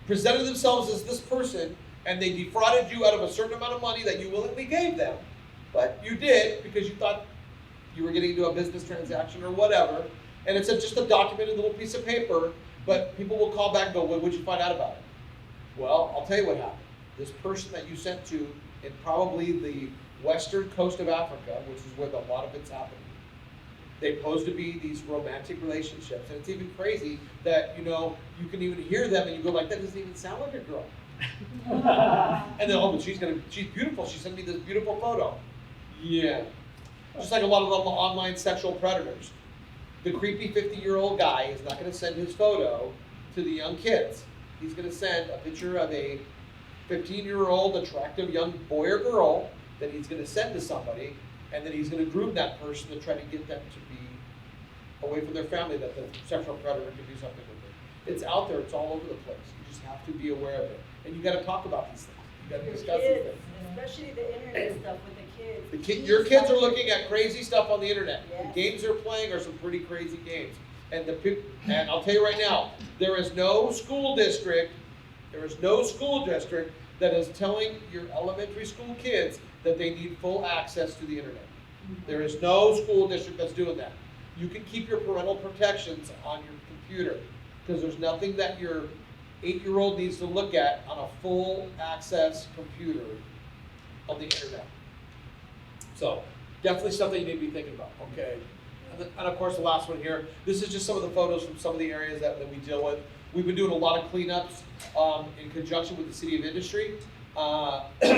presented themselves as this person, and they defrauded you out of a certain amount of money that you willingly gave them. But you did because you thought you were getting into a business transaction or whatever, and it's just a documented little piece of paper, but people will call back and go, well, what'd you find out about it? Well, I'll tell you what happened. This person that you sent to in probably the western coast of Africa, which is where a lot of it's happening, they pose to be these romantic relationships. And it's even crazy that, you know, you can even hear them and you go like, that doesn't even sound like a girl. And then, oh, but she's beautiful. She sent me this beautiful photo. Yeah. Just like a lot of the online sexual predators. The creepy 50-year-old guy is not going to send his photo to the young kids. He's going to send a picture of a 15-year-old attractive young boy or girl that he's going to send to somebody, and then he's going to groom that person to try to get them to be away from their family, that the sexual predator can do something with it. It's out there. It's all over the place. You just have to be aware of it. And you got to talk about these things. You got to Your discuss these kids, things. especially the internet stuff with the kids. Your kids are looking at crazy stuff on the internet. Yes. The games they're playing are some pretty crazy games. And and I'll tell you right now, there is no school district that is telling your elementary school kids that they need full access to the internet. There is no school district that's doing that. You can keep your parental protections on your computer, because there's nothing that your 8-year-old needs to look at on a full access computer on the internet. So definitely something you need to be thinking about, okay? And of course, the last one here, this is just some of the photos from some of the areas that we deal with. We've been doing a lot of cleanups in conjunction with the City of Industry.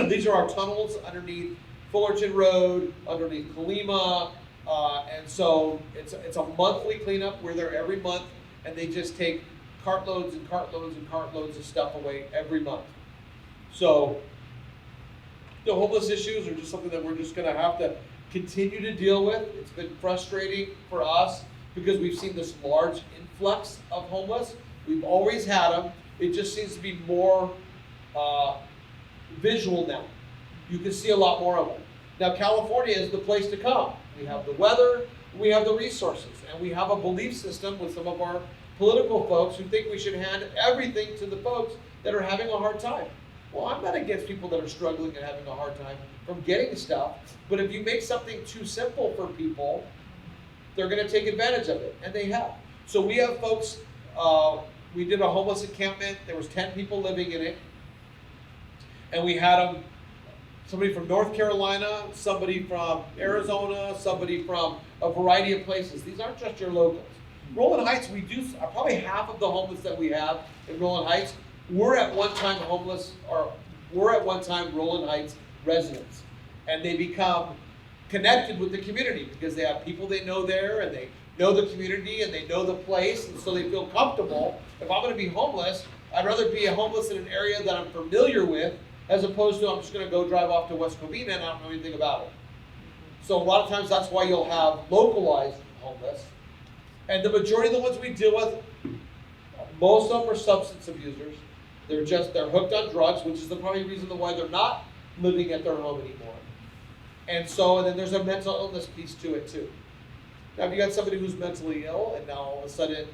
These are our tunnels underneath Fullerton Road, underneath Colima, and so it's a monthly cleanup. We're there every month, and they just take cartloads and cartloads and cartloads of stuff away every month. So the homeless issues are just something that we're just going to have to continue to deal with. It's been frustrating for us because we've seen this large influx of homeless. We've always had them. It just seems to be more visual now. You can see a lot more of them. Now, California is the place to come. We have the weather, we have the resources, and we have a belief system with some of our political folks who think we should hand everything to the folks that are having a hard time. Well, I'm not against people that are struggling and having a hard time from getting stuff, but if you make something too simple for people, they're going to take advantage of it, and they have. So we have folks, we did a homeless encampment. There was 10 people living in it, and we had them, somebody from North Carolina, somebody from Arizona, somebody from a variety of places. These aren't just your locals. Rolling Heights, we do, probably half of the homeless that we have in Rolling Heights were at one time homeless, or were at one time Rolling Heights residents. And they become connected with the community because they have people they know there, and they know the community, and they know the place, and so they feel comfortable. If I'm going to be homeless, I'd rather be homeless in an area that I'm familiar with, as opposed to I'm just going to go drive off to West Covina and I don't know anything about it. So a lot of times that's why you'll have localized homeless. And the majority of the ones we deal with, most of them are substance abusers. They're hooked on drugs, which is the primary reason why they're not living at their home anymore. And then there's a mental illness piece to it too. Now, if you got somebody who's mentally ill and now all of a sudden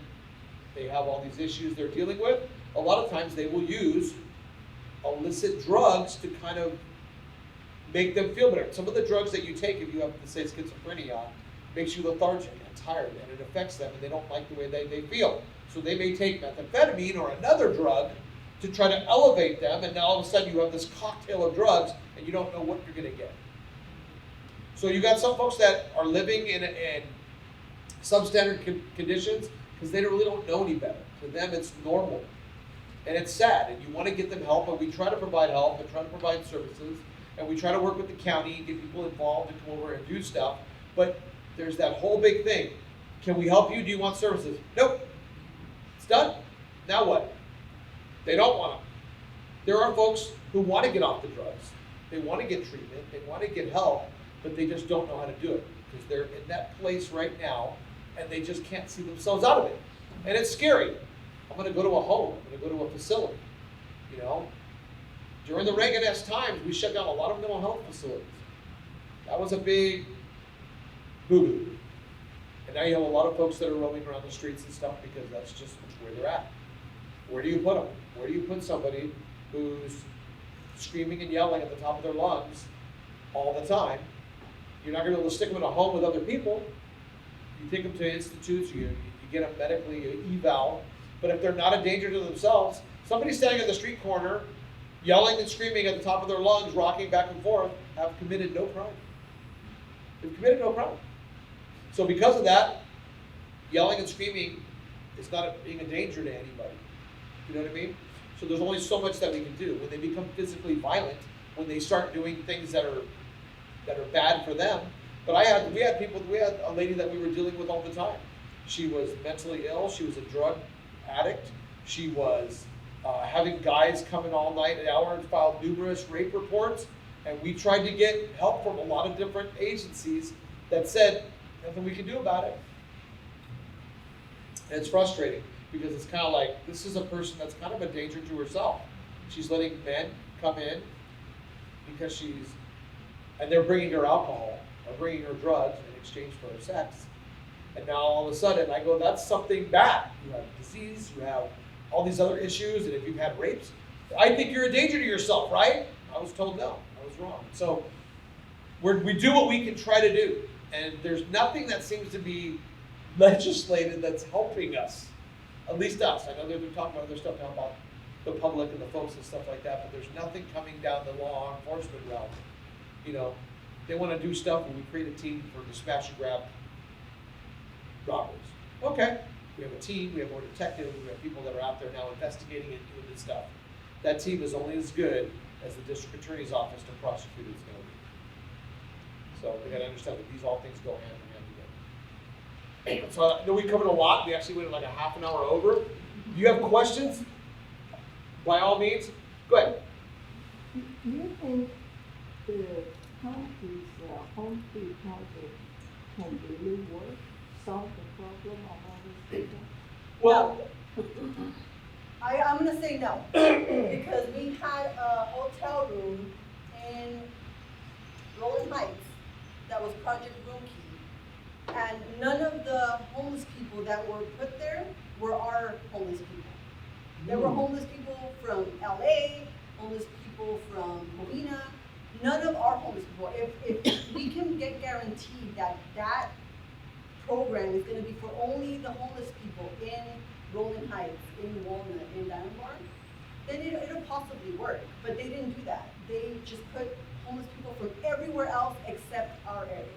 they have all these issues they're dealing with, a lot of times they will use illicit drugs to kind of make them feel better. Some of the drugs that you take, if you have, say, schizophrenia, makes you lethargic and tired, and it affects them, and they don't like the way they feel. So they may take methamphetamine or another drug to try to elevate them, and now all of a sudden you have this cocktail of drugs, and you don't know what you're going to get. So you got some folks that are living in substandard conditions because they really don't know any better. To them, it's normal. And it's sad, and you want to get them help, and we try to provide help and try to provide services, and we try to work with the county and get people involved and come over and do stuff. But there's that whole big thing. Can we help you? Do you want services? Nope. It's done. Now what? They don't want them. There are folks who want to get off the drugs. They want to get treatment. They want to get help, but they just don't know how to do it because they're in that place right now, and they just can't see themselves out of it. And it's scary. I'm going to go to a home. I'm going to go to a facility. You know, during the Reagan-esque times, we shut down a lot of mental health facilities. That was a big boo-boo. And now you have a lot of folks that are roaming around the streets and stuff because that's just where they're at. Where do you put them? Where do you put somebody who's screaming and yelling at the top of their lungs all the time? You're not going to be able to stick them in a home with other people. You take them to institutes, you get them medically, you eval. But if they're not a danger to themselves, somebody standing at the street corner, yelling and screaming at the top of their lungs, rocking back and forth, have committed no crime. They've committed no crime. So because of that, yelling and screaming is not being a danger to anybody. You know what I mean? So there's only so much that we can do. When they become physically violent, when they start doing things that are that are bad for them. But we had a lady that we were dealing with all the time. She was mentally ill, she was a drug addict, she was having guys come in all night an hour and file numerous rape reports, and we tried to get help from a lot of different agencies that said, nothing we can do about it. And it's frustrating, because it's kind of like, this is a person that's kind of a danger to herself. She's letting men come in because and they're bringing her alcohol, or bringing her drugs in exchange for her sex. And now all of a sudden, I go, that's something bad. You have disease, you have all these other issues, and if you've had rapes, I think you're a danger to yourself, right? I was told no, I was wrong. So we do what we can try to do, and there's nothing that seems to be legislated that's helping us, at least us. I know they've been talking about other stuff now about the public and the folks and stuff like that, but there's nothing coming down the law enforcement realm. You know, they want to do stuff, and we create a team for the smash and grab robbers. Okay, we have a team, we have more detectives, we have people that are out there now investigating and doing this stuff. That team is only as good as the district attorney's office to prosecute it's going to be. So we got to understand that these all things go hand in hand together. So I know we covered a lot. We actually went like a half an hour over. Do you have questions? By all means, go ahead. Do you think the county's home key project can really work, solve the problem of all these people? Well, I'm gonna say no, because we had a hotel room in Rolling Heights that was Project Room Key, and none of the homeless people that were put there were our homeless people. There were homeless people from LA, homeless people from Covina, none of our homeless people. If we can get guaranteed that that program is gonna be for only the homeless people in Rolling Heights, in Walnut, in Diamond Bar, then it'll possibly work. But they didn't do that. They just put homeless people from everywhere else except our area.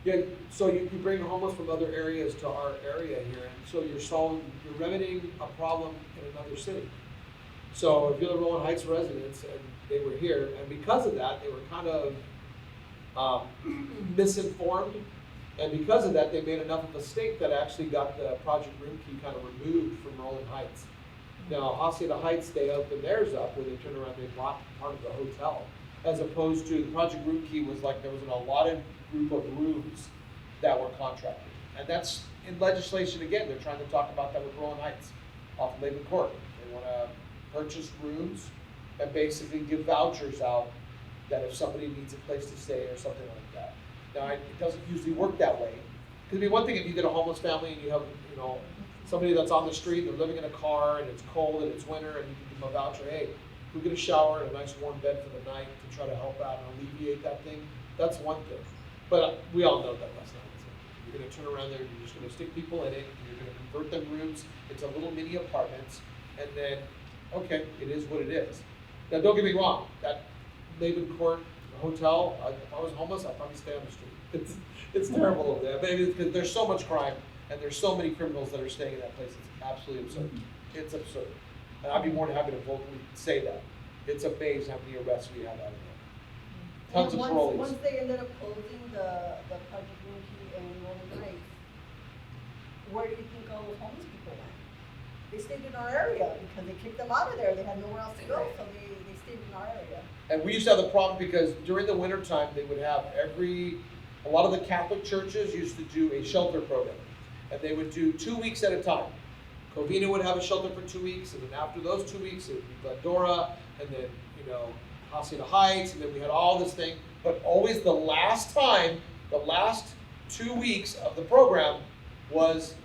yeah, so you bring homeless from other areas to our area here, and so you're remedying a problem in another city. So if you're the Rolling Heights residents and they were here, and because of that, they were kind of misinformed, and because of that, they made enough of a stink that actually got the Project Room Key kind of removed from Rolling Heights. Now, Hacienda Heights, they opened theirs up where they turned around, they bought part of the hotel, as opposed to the Project Room Key was like there was an allotted group of rooms that were contracted. And that's in legislation again, they're trying to talk about that with Rolling Heights off of Laban Court. They want to purchase rooms and basically give vouchers out that if somebody needs a place to stay or something like that. Now, it doesn't usually work that way. Because it'd be one thing if you get a homeless family and you have, somebody that's on the street, they're living in a car and it's cold and it's winter, and you can give them a voucher, hey, go get a shower and a nice warm bed for the night to try to help out and alleviate that thing. That's one thing. But we all know that that's not the thing. You're gonna turn around there and you're just gonna stick people in it, and you're gonna convert them rooms into little mini apartments, and then, okay, it is what it is. Now, don't get me wrong, that Laban Court hotel, if I was homeless, I'd probably stay on the street. It's terrible over there, but because there's so much crime, and there's so many criminals that are staying in that place, it's absolutely absurd. It's absurd. And I'd be more than happy to vocally say that. It's amazing how many arrests we have out of there. Tons of parolees. Once they ended up closing the Project Room Key and Rolling Heights, where do you think all those homeless people went? They stayed in our area because they kicked them out of there. They had nowhere else to go, so they stayed in our area. And we used to have the problem because during the winter time, they would have a lot of the Catholic churches used to do a shelter program. And they would do 2 weeks at a time. Covina would have a shelter for 2 weeks, and then after those 2 weeks, it would be Glendora, and then, Hacienda Heights, and then we had all this thing. But always the last 2 weeks of the program was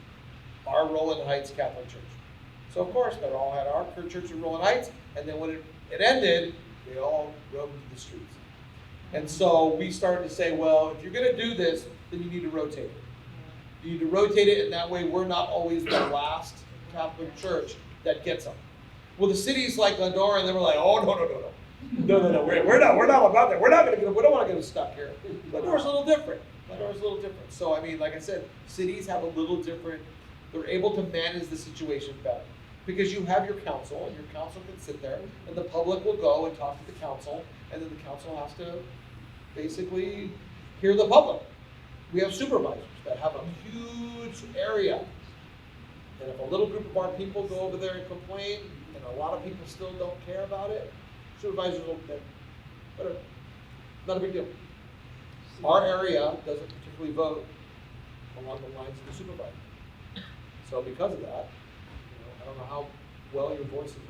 our Rolling Heights Catholic Church. So of course, they all had our church in Rolling Heights, and then when it ended, they all roamed the streets. And so we started to say, well, if you're gonna do this, then you need to rotate it. You need to rotate it, and that way we're not always the last Catholic church that gets them. Well, the cities like Glendora, and they were like, oh, no, we're not about that. We don't want to get them stuck here. Glendora's a little different. So, like I said, cities have a little different, they're able to manage the situation better. Because you have your council, and your council can sit there, and the public will go and talk to the council, and then the council has to basically hear the public. We have supervisors that have a huge area. And if a little group of our people go over there and complain, and a lot of people still don't care about it, supervisors will, whatever, not a big deal. Our area doesn't particularly vote along the lines of the supervisor. So because of that, I don't know how well your voices are.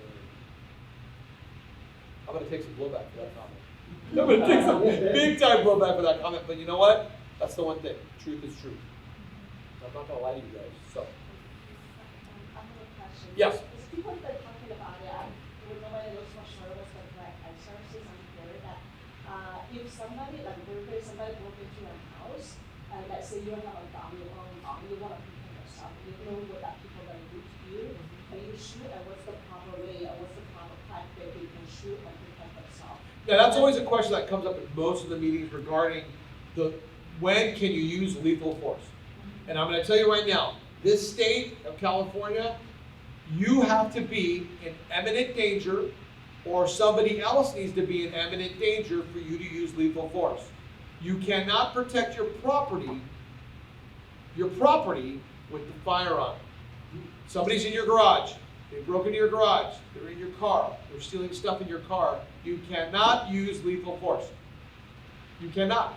I'm gonna take some blowback for that comment. I'm gonna take some big time blowback for that comment, but you know what? That's the one thing. Truth is truth. I'm not gonna lie to you guys, so. I have a question. Yes. Because people have been talking about it, with nobody knows for sure what's the correct answer, since I'm here, that if somebody, like somebody broke into your house, and let's say you have a gun, you want to protect yourself, you know what that people are going to do to you, can you shoot, and what's the proper way, and what's the proper tactic they can shoot and protect themselves? Now that's always a question that comes up in most of the meetings regarding when can you use lethal force? And I'm gonna tell you right now, this state of California, you have to be in imminent danger or somebody else needs to be in imminent danger for you to use lethal force. You cannot protect your property with the firearm. Somebody's in your garage, they broke into your garage, they're in your car, they're stealing stuff in your car. You cannot use lethal force. You cannot.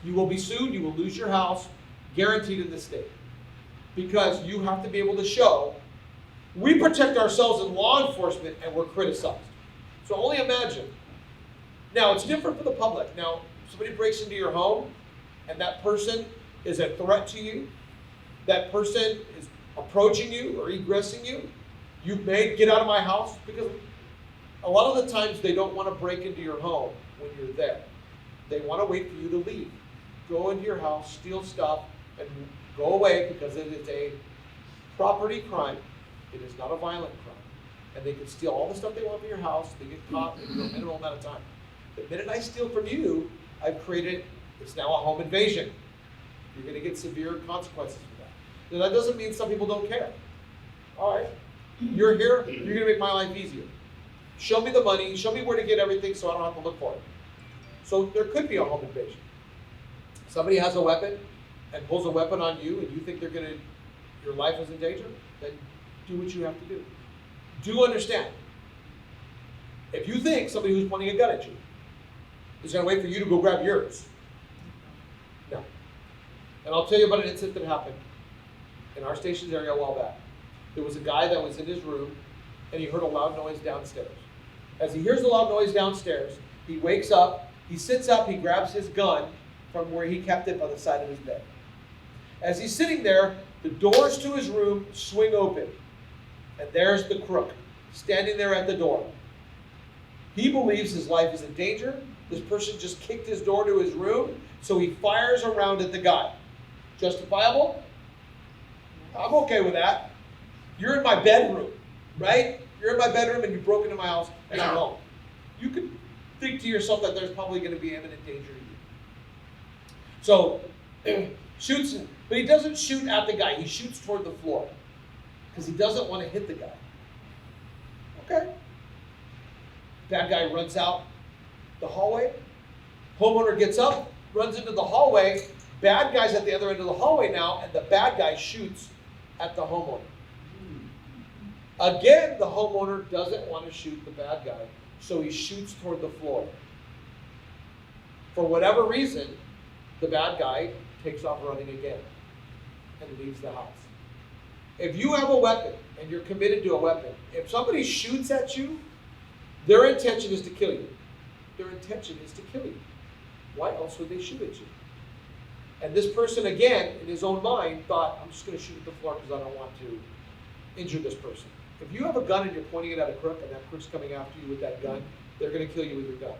You will be sued, you will lose your house, guaranteed in this state. Because you have to be able to show, we protect ourselves in law enforcement and we're criticized. So only imagine. Now it's different for the public. Now, somebody breaks into your home and that person is a threat to you, that person is approaching you or egressing you, you may get out of my house, because a lot of the times they don't want to break into your home when you're there. They want to wait for you to leave. Go into your house, steal stuff, and go away, because it is a property crime. It is not a violent crime. And they can steal all the stuff they want from your house. They get caught in a minimal amount of time. The minute I steal from you, I've created, it's now a home invasion. You're going to get severe consequences for that. Now that doesn't mean some people don't care. All right, you're here, you're going to make my life easier. Show me the money, show me where to get everything so I don't have to look for it. So there could be a home invasion. Somebody has a weapon and pulls a weapon on you and you think your life is in danger, then do what you have to do. Do understand, if you think somebody who's pointing a gun at you is going to wait for you to go grab yours, no. And I'll tell you about an incident that happened in our station's area a while back. There was a guy that was in his room and he heard a loud noise downstairs. As he hears the loud noise downstairs, he wakes up, he sits up, he grabs his gun from where he kept it by the side of his bed. As he's sitting there, the doors to his room swing open, and there's the crook standing there at the door. He believes his life is in danger. This person just kicked his door to his room, so he fires around at the guy. Justifiable? I'm okay with that. You're in my bedroom, right? You're in my bedroom and you broke into my house and I'm home. You could think to yourself that there's probably going to be imminent danger to you. So, shoots him. But he doesn't shoot at the guy. He shoots toward the floor because he doesn't want to hit the guy. Okay. Bad guy runs out the hallway. Homeowner gets up, runs into the hallway. Bad guy's at the other end of the hallway now, and the bad guy shoots at the homeowner. Again, the homeowner doesn't want to shoot the bad guy, so he shoots toward the floor. For whatever reason, the bad guy takes off running again and leaves the house. If you have a weapon and you're committed to a weapon, if somebody shoots at you, their intention is to kill you. Their intention is to kill you. Why else would they shoot at you? And this person, again, in his own mind, thought, I'm just going to shoot at the floor because I don't want to injure this person. If you have a gun and you're pointing it at a crook and that crook's coming after you with that gun, they're going to kill you with your gun.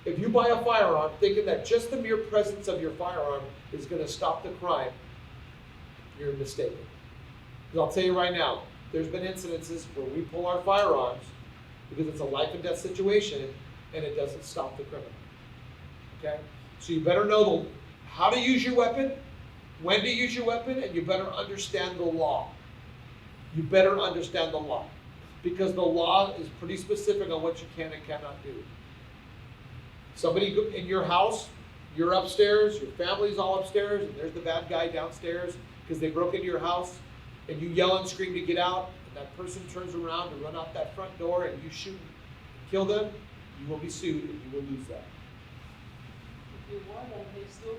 If you buy a firearm thinking that just the mere presence of your firearm is going to stop the crime, you're mistaken. Because I'll tell you right now, there's been incidences where we pull our firearms because it's a life and death situation and it doesn't stop the criminal. Okay? So you better know how to use your weapon, when to use your weapon, and you better understand the law. You better understand the law. Because the law is pretty specific on what you can and cannot do. Somebody in your house, you're upstairs, your family's all upstairs, and there's the bad guy downstairs because they broke into your house, and you yell and scream to get out, and that person turns around to run out that front door, and you shoot and kill them, you will be sued and you will lose that. If you want them, they still.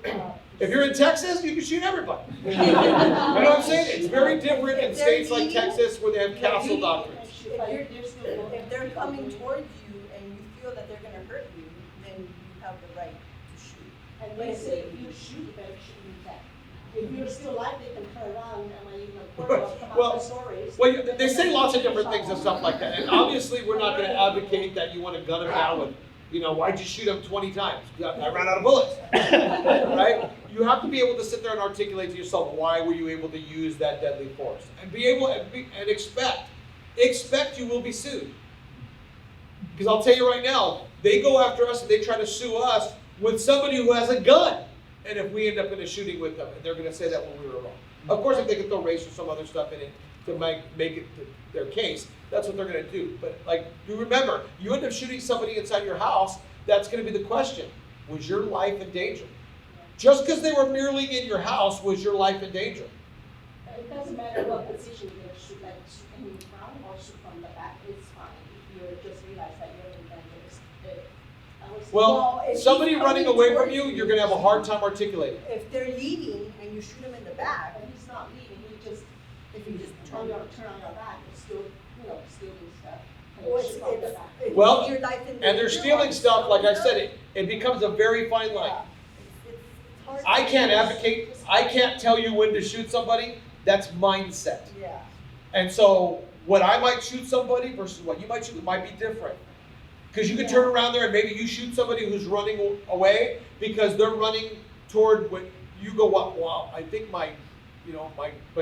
If you're in Texas, you can shoot everybody. You know what I'm saying? It's very different in states like Texas where they have castle doctrines. If they're coming towards you and you feel that they're gonna hurt you, then you have the right to shoot. And they say if you shoot, you better shoot me back. If you're still alive, they can turn around and even come out with stories. Well, they say lots of different things and stuff like that. And obviously, we're not going to advocate that you want to gun him down with, why'd you shoot him 20 times? I ran out of bullets. Right? You have to be able to sit there and articulate to yourself, why were you able to use that deadly force? And be able and expect you will be sued. Because I'll tell you right now, they go after us and they try to sue us with somebody who has a gun. And if we end up in a shooting with them, and they're going to say that when we were wrong. Of course, if they can throw race or some other stuff in it to make it their case, that's what they're going to do. But you remember, you end up shooting somebody inside your house, that's going to be the question. Was your life in danger? Just because they were merely in your house, was your life in danger? It doesn't matter what position you're going to shoot, like shoot in front or shoot from the back, it's fine. If you just realize that you're in danger. Well, somebody running away from you, you're going to have a hard time articulating. If they're leaving and you shoot them in the back, But he's not leaving, he just, if you just turn on your back, it's still, stealing stuff. And Well, shoot from the back. it Well, puts your life in And they're danger stealing or stuff, like I something. said, it becomes a very fine line. Yeah. It's hard I to- can't advocate, I can't tell you when to shoot somebody. That's mindset. Yeah. And so what I might shoot somebody versus what you might shoot might be different. Because you can turn around there and maybe you shoot somebody who's running away because they're running toward what you go, wow, I think my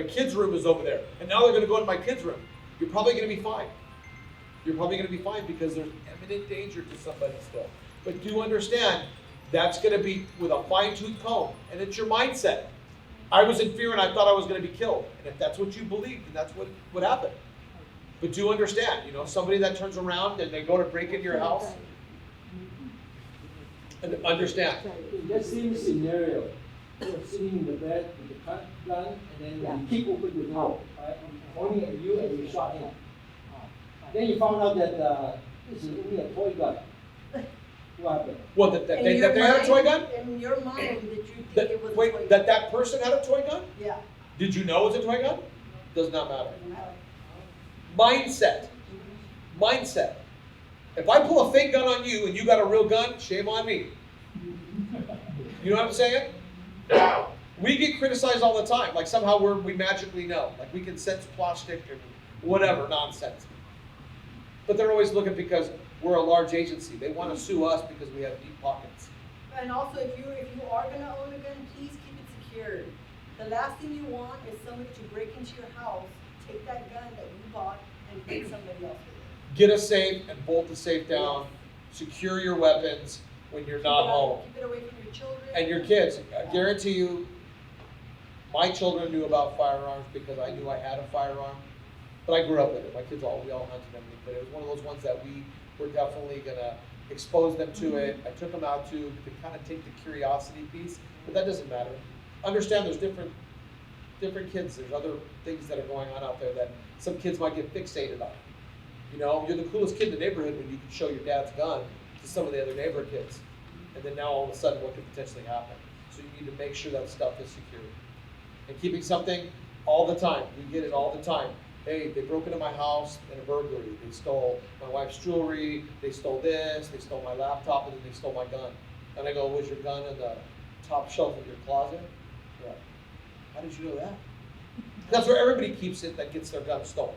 kid's room is over there. And now they're going to go into my kid's room. You're probably going to be fine. You're probably going to be fine because there's imminent danger to somebody still. But do understand, that's going to be with a fine-tooth comb. And it's your mindset. I was in fear and I thought I was going to be killed. And if that's what you believed, then that's what happened. But do understand, somebody that turns around and they go to break into your house, and understand. In that same scenario, you're sitting in the bed with the gun, and then you kick open the door, right? Pointing at you, and you shot him. Then you found out that this is only a toy gun. What happened? Well, that In they your had a toy gun? In your mind, did you think it was a toy gun? That person had a toy gun? Yeah. Did you know it was a toy gun? Does not matter. Doesn't matter. Mindset. If I pull a fake gun on you and you got a real gun, shame on me. You know what I'm saying? We get criticized all the time, like somehow we magically know, like we can sense plastic or whatever nonsense. But they're always looking because we're a large agency. They want to sue us because we have deep pockets. And also, if you are gonna own a gun, please keep it secured. The last thing you want is somebody to break into your house, take that gun that you bought, and hit somebody else with it. Get a safe and bolt the safe down. Secure your weapons when you're not home. Keep it away from your children. And your kids. I guarantee you, my children knew about firearms because I knew I had a firearm. But I grew up with it. My kids we all hunted everything. But it was one of those ones that we were definitely gonna expose them to it. I took them out to kind of take the curiosity piece, but that doesn't matter. Understand there's different kids. There's other things that are going on out there that some kids might get fixated on. You're the coolest kid in the neighborhood when you can show your dad's gun to some of the other neighbor kids. And then now all of a sudden what could potentially happen? So you need to make sure that stuff is secure. And keeping something all the time. We get it all the time. Hey, they broke into my house in a burglary. They stole my wife's jewelry. They stole this. They stole my laptop, and then they stole my gun. And I go, was your gun in the top shelf of your closet? Yeah. How did you know that? That's where everybody keeps it that gets their gun stolen.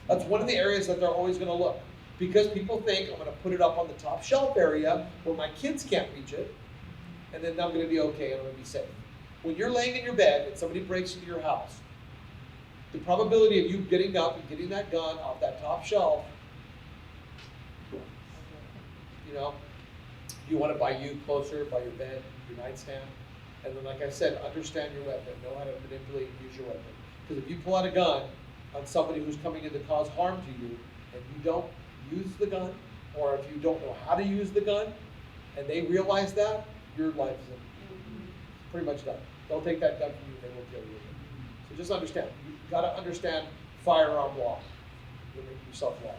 That's one of the areas that they're always going to look. Because people think I'm going to put it up on the top shelf area where my kids can't reach it, and then I'm going to be okay and I'm going to be safe. When you're laying in your bed and somebody breaks into your house, the probability of you getting up and getting that gun off that top shelf, you want it by you closer, by your bed, your nightstand. And then, like I said, understand your weapon. Know how to manipulate and use your weapon. Because if you pull out a gun on somebody who's coming in to cause harm to you, and you don't use the gun, or if you don't know how to use the gun, and they realize that, your life is pretty much done. They'll take that gun from you, they will kill you. So just understand, you gotta understand firearm law. You'll make yourself law.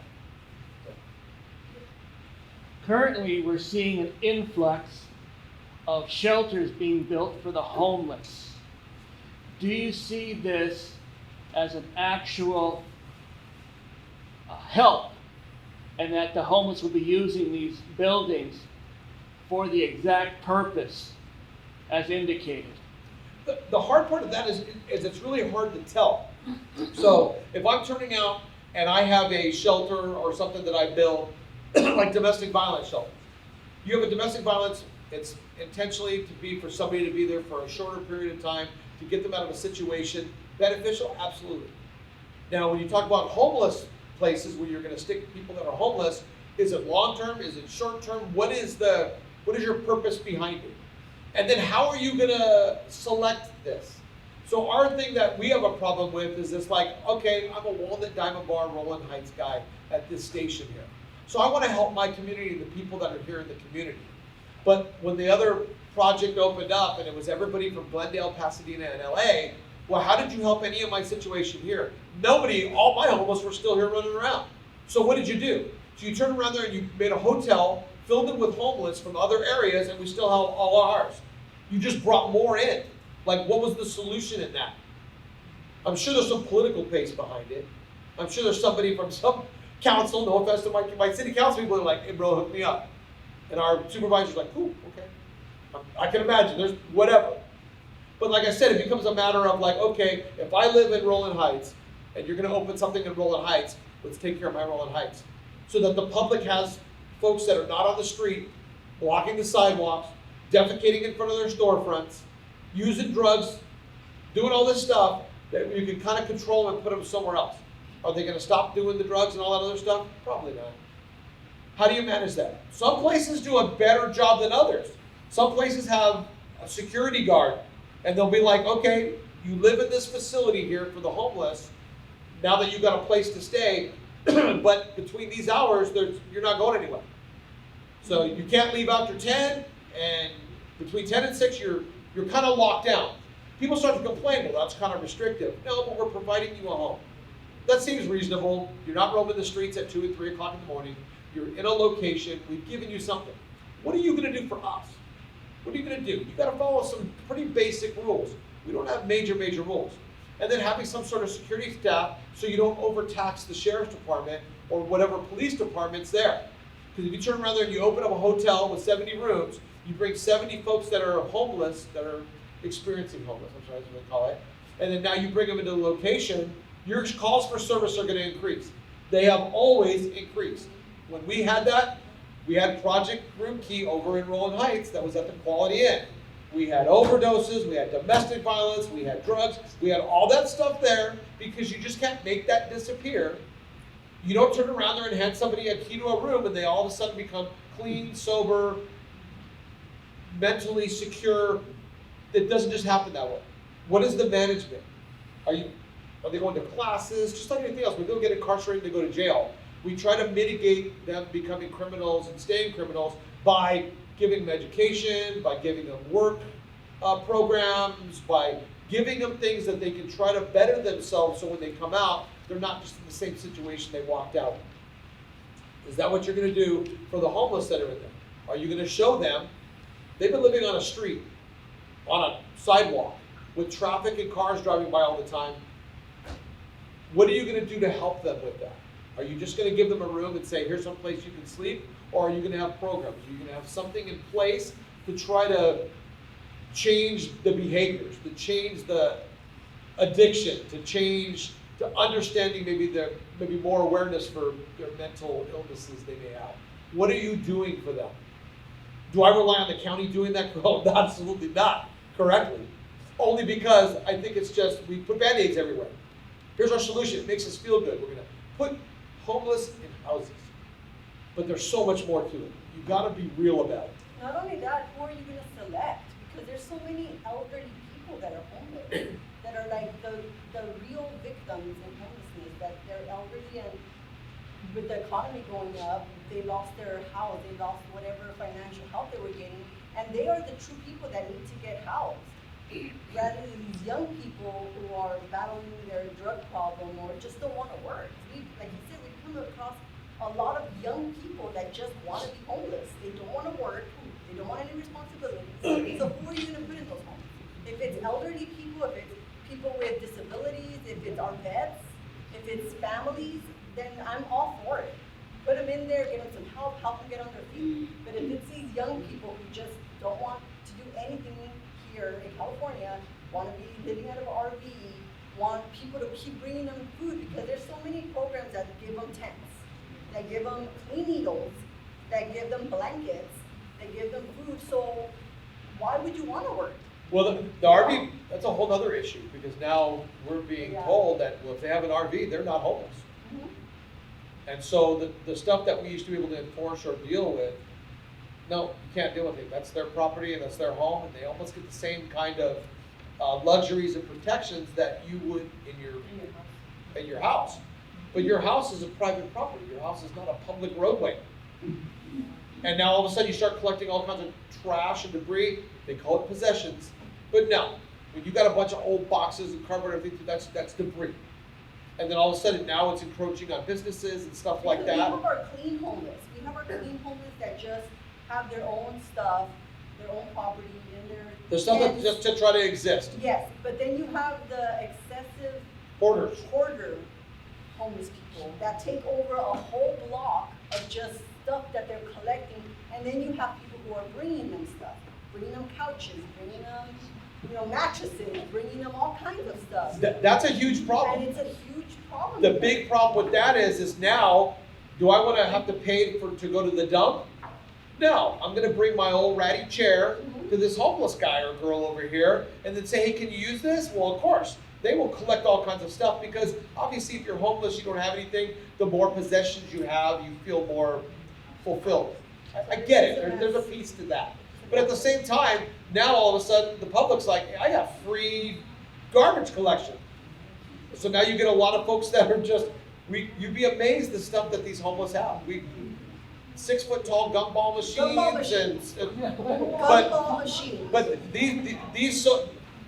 Currently, we're seeing an influx of shelters being built for the homeless. Do you see this as an actual help, and that the homeless will be using these buildings for the exact purpose as indicated? The hard part of that is it's really hard to tell. So if I'm turning out and I have a shelter or something that I build, like domestic violence shelters. You have a domestic violence, it's intentionally to be for somebody to be there for a shorter period of time to get them out of a situation. Beneficial? Absolutely. Now, when you talk about homeless places where you're going to stick people that are homeless, is it long-term? Is it short-term? What is your purpose behind it? And then how are you going to select this? So our thing that we have a problem with is this, like, okay, I'm a Walnut, Diamond Bar, Rolling Heights guy at this station here. So I want to help my community, the people that are here in the community. But when the other project opened up and it was everybody from Glendale, Pasadena, and LA, well, how did you help any of my situation here? Nobody, all my homeless were still here running around. So what did you do? So you turned around there and you made a hotel, filled it with homeless from other areas, and we still have all ours. You just brought more in. Like, what was the solution in that? I'm sure there's some political pace behind it. I'm sure there's somebody from some council, no offense to my city council people, are like, hey bro, hook me up. And our supervisor's like, cool, okay. I can imagine, there's whatever. But like I said, it becomes a matter of like, okay, if I live in Rolling Heights and you're gonna open something in Rolling Heights, let's take care of my Rolling Heights. So that the public has folks that are not on the street, blocking the sidewalks, defecating in front of their storefronts, using drugs, doing all this stuff, that you can kind of control and put them somewhere else. Are they gonna stop doing the drugs and all that other stuff? Probably not. How do you manage that? Some places do a better job than others. Some places have a security guard, and they'll be like, okay, you live in this facility here for the homeless, now that you've got a place to stay, but between these hours, you're not going anywhere. So you can't leave after 10, and between 10 and 6, you're kind of locked down. People start to complain, well, that's kind of restrictive. No, but we're providing you a home. That seems reasonable. You're not roaming the streets at 2 and 3 o'clock in the morning. You're in a location. We've given you something. What are you going to do for us? What are you going to do? You got to follow some pretty basic rules. We don't have major rules. And then having some sort of security staff so you don't overtax the sheriff's department or whatever police department's there. Because if you turn around there and you open up a hotel with 70 rooms, you bring 70 folks that are homeless, that are experiencing homeless, I'm sorry, that's what they call it, and then now you bring them into the location, your calls for service are going to increase. They have always increased. When we had that, we had Project Room Key over in Rolling Heights that was at the Quality Inn. We had overdoses, we had domestic violence, we had drugs, we had all that stuff there because you just can't make that disappear. You don't turn around there and hand somebody a key to a room and they all of a sudden become clean, sober, mentally secure. It doesn't just happen that way. What is the management? Are they going to classes? Just like anything else, when they get incarcerated, they go to jail. We try to mitigate them becoming criminals and staying criminals by giving them education, by giving them work programs, by giving them things that they can try to better themselves so when they come out, they're not just in the same situation they walked out. Is that what you're going to do for the homeless that are in there? Are you going to show them they've been living on a street, on a sidewalk, with traffic and cars driving by all the time? What are you going to do to help them with that? Are you just going to give them a room and say, here's some place you can sleep? Or are you going to have programs? Are you going to have something in place to try to change the behaviors, to change the addiction, to understanding maybe more awareness for their mental illnesses they may have? What are you doing for them? Do I rely on the county doing that? Oh, absolutely not correctly. Only because I think it's just, we put Band-Aids everywhere. Here's our solution. It makes us feel good. We're going to put homeless in houses. But there's so much more to it. You've got to be real about it. Not only that, who are you going to select? Because there's so many elderly people that are homeless, that are like the real victims in homelessness, that they're elderly and with the economy going up, they lost their house, they lost whatever financial help they were getting, and they are the true people that need to get housed. Rather than these young people who are battling their drug problem or just don't wanna work. Like you said, we come across a lot of young people that just wanna be homeless. They don't wanna work, they don't want any responsibilities. So who are you gonna put in those homes? If it's elderly people, if it's people with disabilities, if it's our vets, if it's families, then I'm all for it. Put them in there, give them some help them get on their feet. But if it's these young people who just don't want to do anything here in California, want to be living out of an RV, want people to keep bringing them food, because there's so many programs that give them tents, that give them clean needles, that give them blankets, that give them food. So why would you want to work? Well, the RV, that's a whole other issue, because now we're being told that, well, if they have an RV, they're not homeless. Mhm. And so the stuff that we used to be able to enforce or deal with, no, you can't deal with it. That's their property and that's their home, and they almost get the same kind of luxuries and protections that you would in your house. But your house is a private property. Your house is not a public roadway. And now all of a sudden you start collecting all kinds of trash and debris. They call it possessions. But no, when you got a bunch of old boxes and cardboard and everything, that's debris. And then all of a sudden now it's encroaching on businesses and stuff like that. We have our clean homeless. We have our clean homeless that just have their own stuff, their own property in their. The stuff that tents. just to try to exist. Yes, but then you have the excessive Hoarders. hoarder homeless people that take over a whole block of just stuff that they're collecting, and then you have people who are bringing them stuff, bringing them couches, bringing them, mattresses, bringing them all kinds of stuff. That's a huge problem. And it's a huge problem. The big problem with that is now, do I want to have to pay to go to the dump? No, I'm going to bring my old ratty chair to this homeless guy or girl over here and then say, hey, can you use this? Well, of course. They will collect all kinds of stuff, because obviously if you're homeless, you don't have anything, the more possessions you have, you feel more fulfilled. I get it, there's a piece to that. But at the same time, now all of a sudden, the public's like, I got free garbage collection. So now you get a lot of folks that are just, you'd be amazed the stuff that these homeless have. 6-foot-tall gumball machines. Gumball machines. But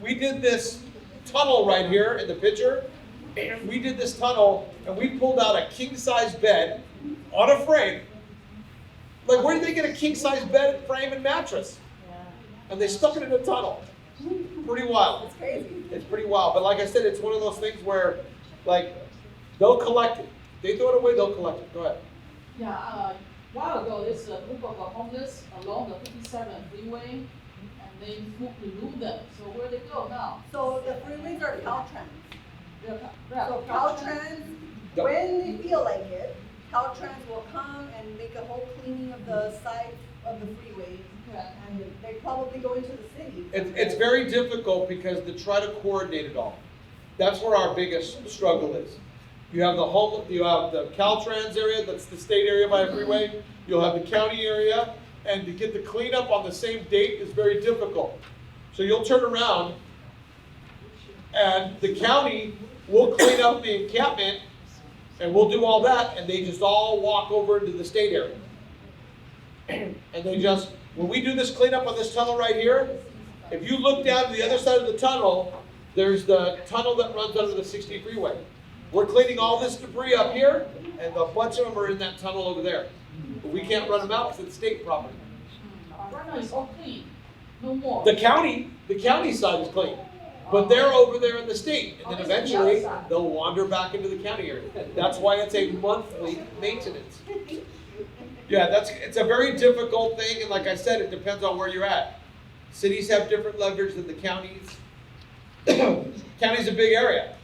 we did this tunnel right here in the picture. And we did this tunnel and we pulled out a king-size bed on a frame. Like, where did they get a king-size bed, frame, and mattress? And they stuck it in a tunnel. Pretty wild. It's crazy. It's pretty wild. But like I said, it's one of those things where, like, they'll collect it. They throw it away, they'll collect it. Go ahead. Yeah, a while ago, there's a group of homeless along the 57 freeway, and they removed them. So where they go now? So the freeways are Caltrans. Yeah, So Caltrans, when they feel like it, Caltrans will come and make a whole cleaning of the side of the freeway, and they probably go into the city. It's very difficult because to try to coordinate it all. That's where our biggest struggle is. You have the Caltrans area, that's the state area by a freeway. You'll have the county area, and to get the cleanup on the same date is very difficult. So you'll turn around, and the county will clean up the encampment, and we'll do all that, and they just all walk over into the state area. And they just, when we do this cleanup on this tunnel right here, if you look down to the other side of the tunnel, there's the tunnel that runs under the 60 freeway. We're cleaning all this debris up here, and a bunch of them are in that tunnel over there. But we can't run them out because it's state property. Right now it's all clean, no more. The county side is clean, but they're over there in the state, and then eventually they'll wander back into the county area. That's why it's a monthly maintenance. Yeah, it's a very difficult thing, and like I said, it depends on where you're at. Cities have different leverage than the counties. County's a big area.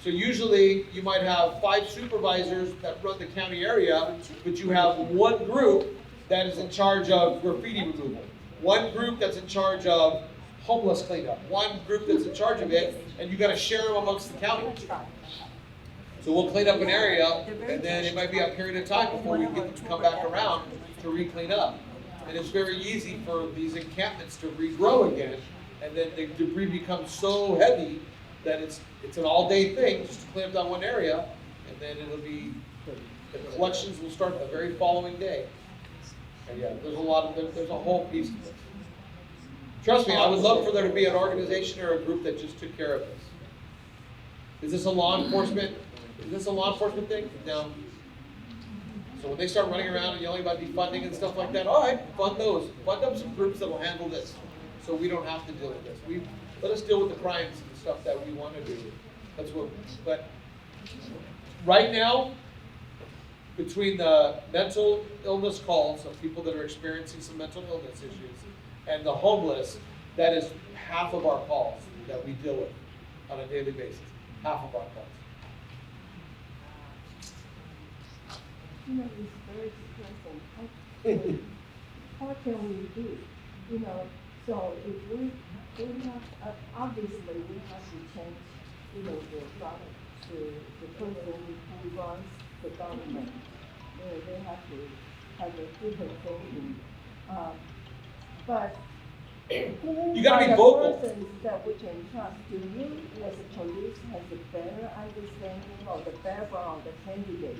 So usually you might have 5 supervisors that run the county area, but you have one group that is in charge of graffiti removal, one group that's in charge of homeless cleanup, one group that's in charge of it, and you got to share them amongst the county. So we'll clean up an area, and then it might be a period of time before we get to come back around to re-clean up. And it's very easy for these encampments to regrow again, and then the debris becomes so heavy that it's an all-day thing just to clean up that one area, and then it'll be The collections will start the very following day. And yeah, there's a whole piece to this. Trust me, I would love for there to be an organization or a group that just took care of this. Is this a law enforcement thing? No. So when they start running around and yelling about defunding and stuff like that, all right, fund those. Fund up some groups that will handle this, so we don't have to deal with this. Let us deal with the crimes and stuff that we want to do. But right now, between the mental illness calls of people that are experiencing some mental illness issues and the homeless, that is half of our calls that we deal with on a daily basis. Half of our calls. You know, it's very stressful. What can we do? You know, so if we have, obviously we have to change, you know, the person who runs the government. You know, they have to have a different thinking. But You gotta be vocal. The persons that we can trust, do you, as a police, have a better understanding of the background of the candidates?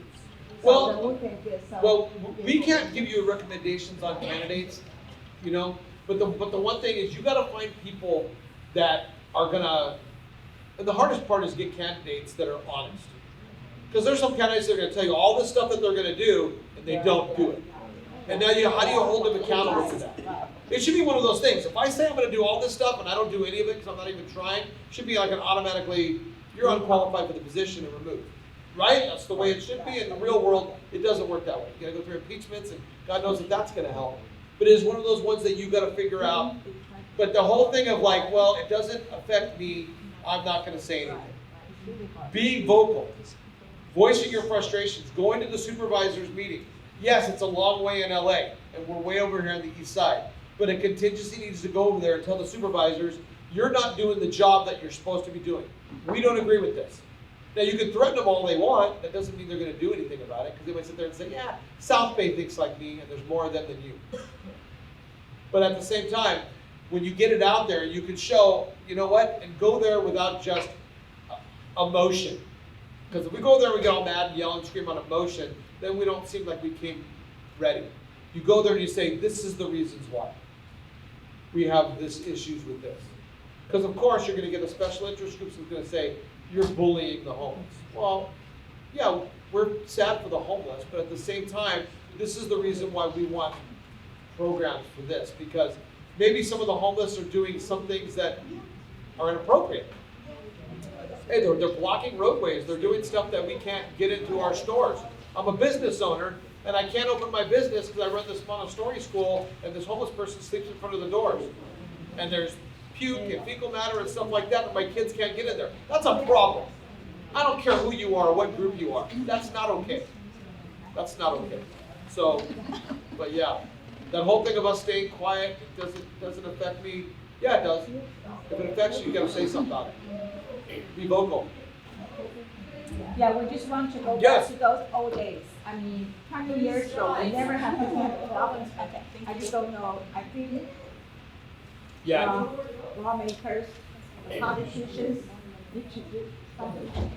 So that we can get some. Well, we can't give you recommendations on candidates, you know, but the one thing is you gotta find people that are gonna, and the hardest part is get candidates that are honest. Because there's some candidates that are gonna tell you all this stuff that they're gonna do, and they don't do it. And now how do you hold them accountable for that? It should be one of those things. If I say I'm gonna do all this stuff and I don't do any of it because I'm not even trying, it should be like an automatically, you're unqualified for the position and removed. Right? That's the way it should be. In the real world, it doesn't work that way. You gotta go through impeachments, and God knows if that's gonna help. But it is one of those ones that you gotta figure out. But the whole thing of like, well, it doesn't affect me, I'm not gonna say anything. Be vocal. Voicing your frustrations. Going to the supervisor's meeting. Yes, it's a long way in LA, and we're way over here on the east side. But a contingency needs to go over there and tell the supervisors, you're not doing the job that you're supposed to be doing. We don't agree with this. Now, you can threaten them all they want. That doesn't mean they're going to do anything about it, because they might sit there and say, yeah, South Bay thinks like me, and there's more of them than you. But at the same time, when you get it out there, you can show, you know what, and go there without just emotion. Because if we go there and we get all mad and yell and scream on emotion, then we don't seem like we came ready. You go there and you say, this is the reasons why we have this issues with this. Because of course you're going to get a special interest group who's going to say, you're bullying the homeless. Well, yeah, we're sad for the homeless, but at the same time, this is the reason why we want programs for this. Because maybe some of the homeless are doing some things that are inappropriate. Hey, they're blocking roadways. They're doing stuff that we can't get into our stores. I'm a business owner, and I can't open my business because I run this Montessori school, and this homeless person sleeps in front of the doors. And there's puke and fecal matter and stuff like that, and my kids can't get in there. That's a problem. I don't care who you are or what group you are. That's not okay. That's not okay. So, but yeah, that whole thing of us staying quiet, it doesn't affect me. Yeah, it does. If it affects you, you gotta say something about it. Be vocal. Yeah, we just want to go Yes. back to those old days. I mean, 20 years ago, we never had to have problems like that. I just don't know. I think Yeah. lawmakers, politicians need to do something.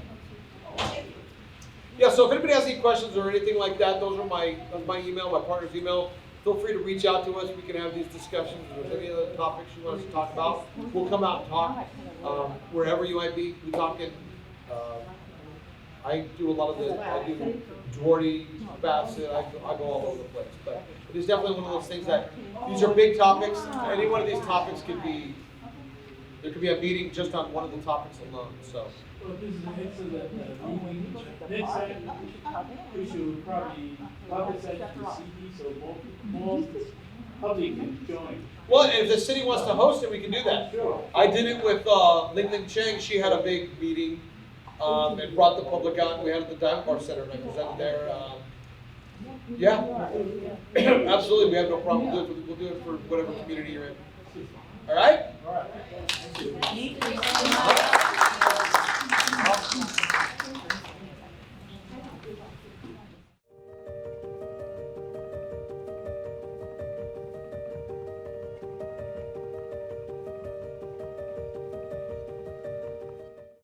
Yeah, so if anybody has any questions or anything like that, that's my email, my partner's email. Feel free to reach out to us. We can have these discussions. If there's any other topics you want us to talk about, we'll come out and talk. Wherever you might be, we talking. I do Duarte, Bassett, I go all over the place. But it is definitely one of those things that, these are big topics. Any one of these topics could be, there could be a meeting just on one of the topics alone, so. Well, this is the meeting. Next time, we should probably publicize the CD so more public can join. Well, if the city wants to host it, we can do that. Sure. I did it with Ling Cheng. She had a big meeting and brought the public out. We had it at the Diamond Bar Center, and I presented there. Yeah, absolutely. We have no problem. We'll do it for whatever community you're in. All right? All right. Thank you.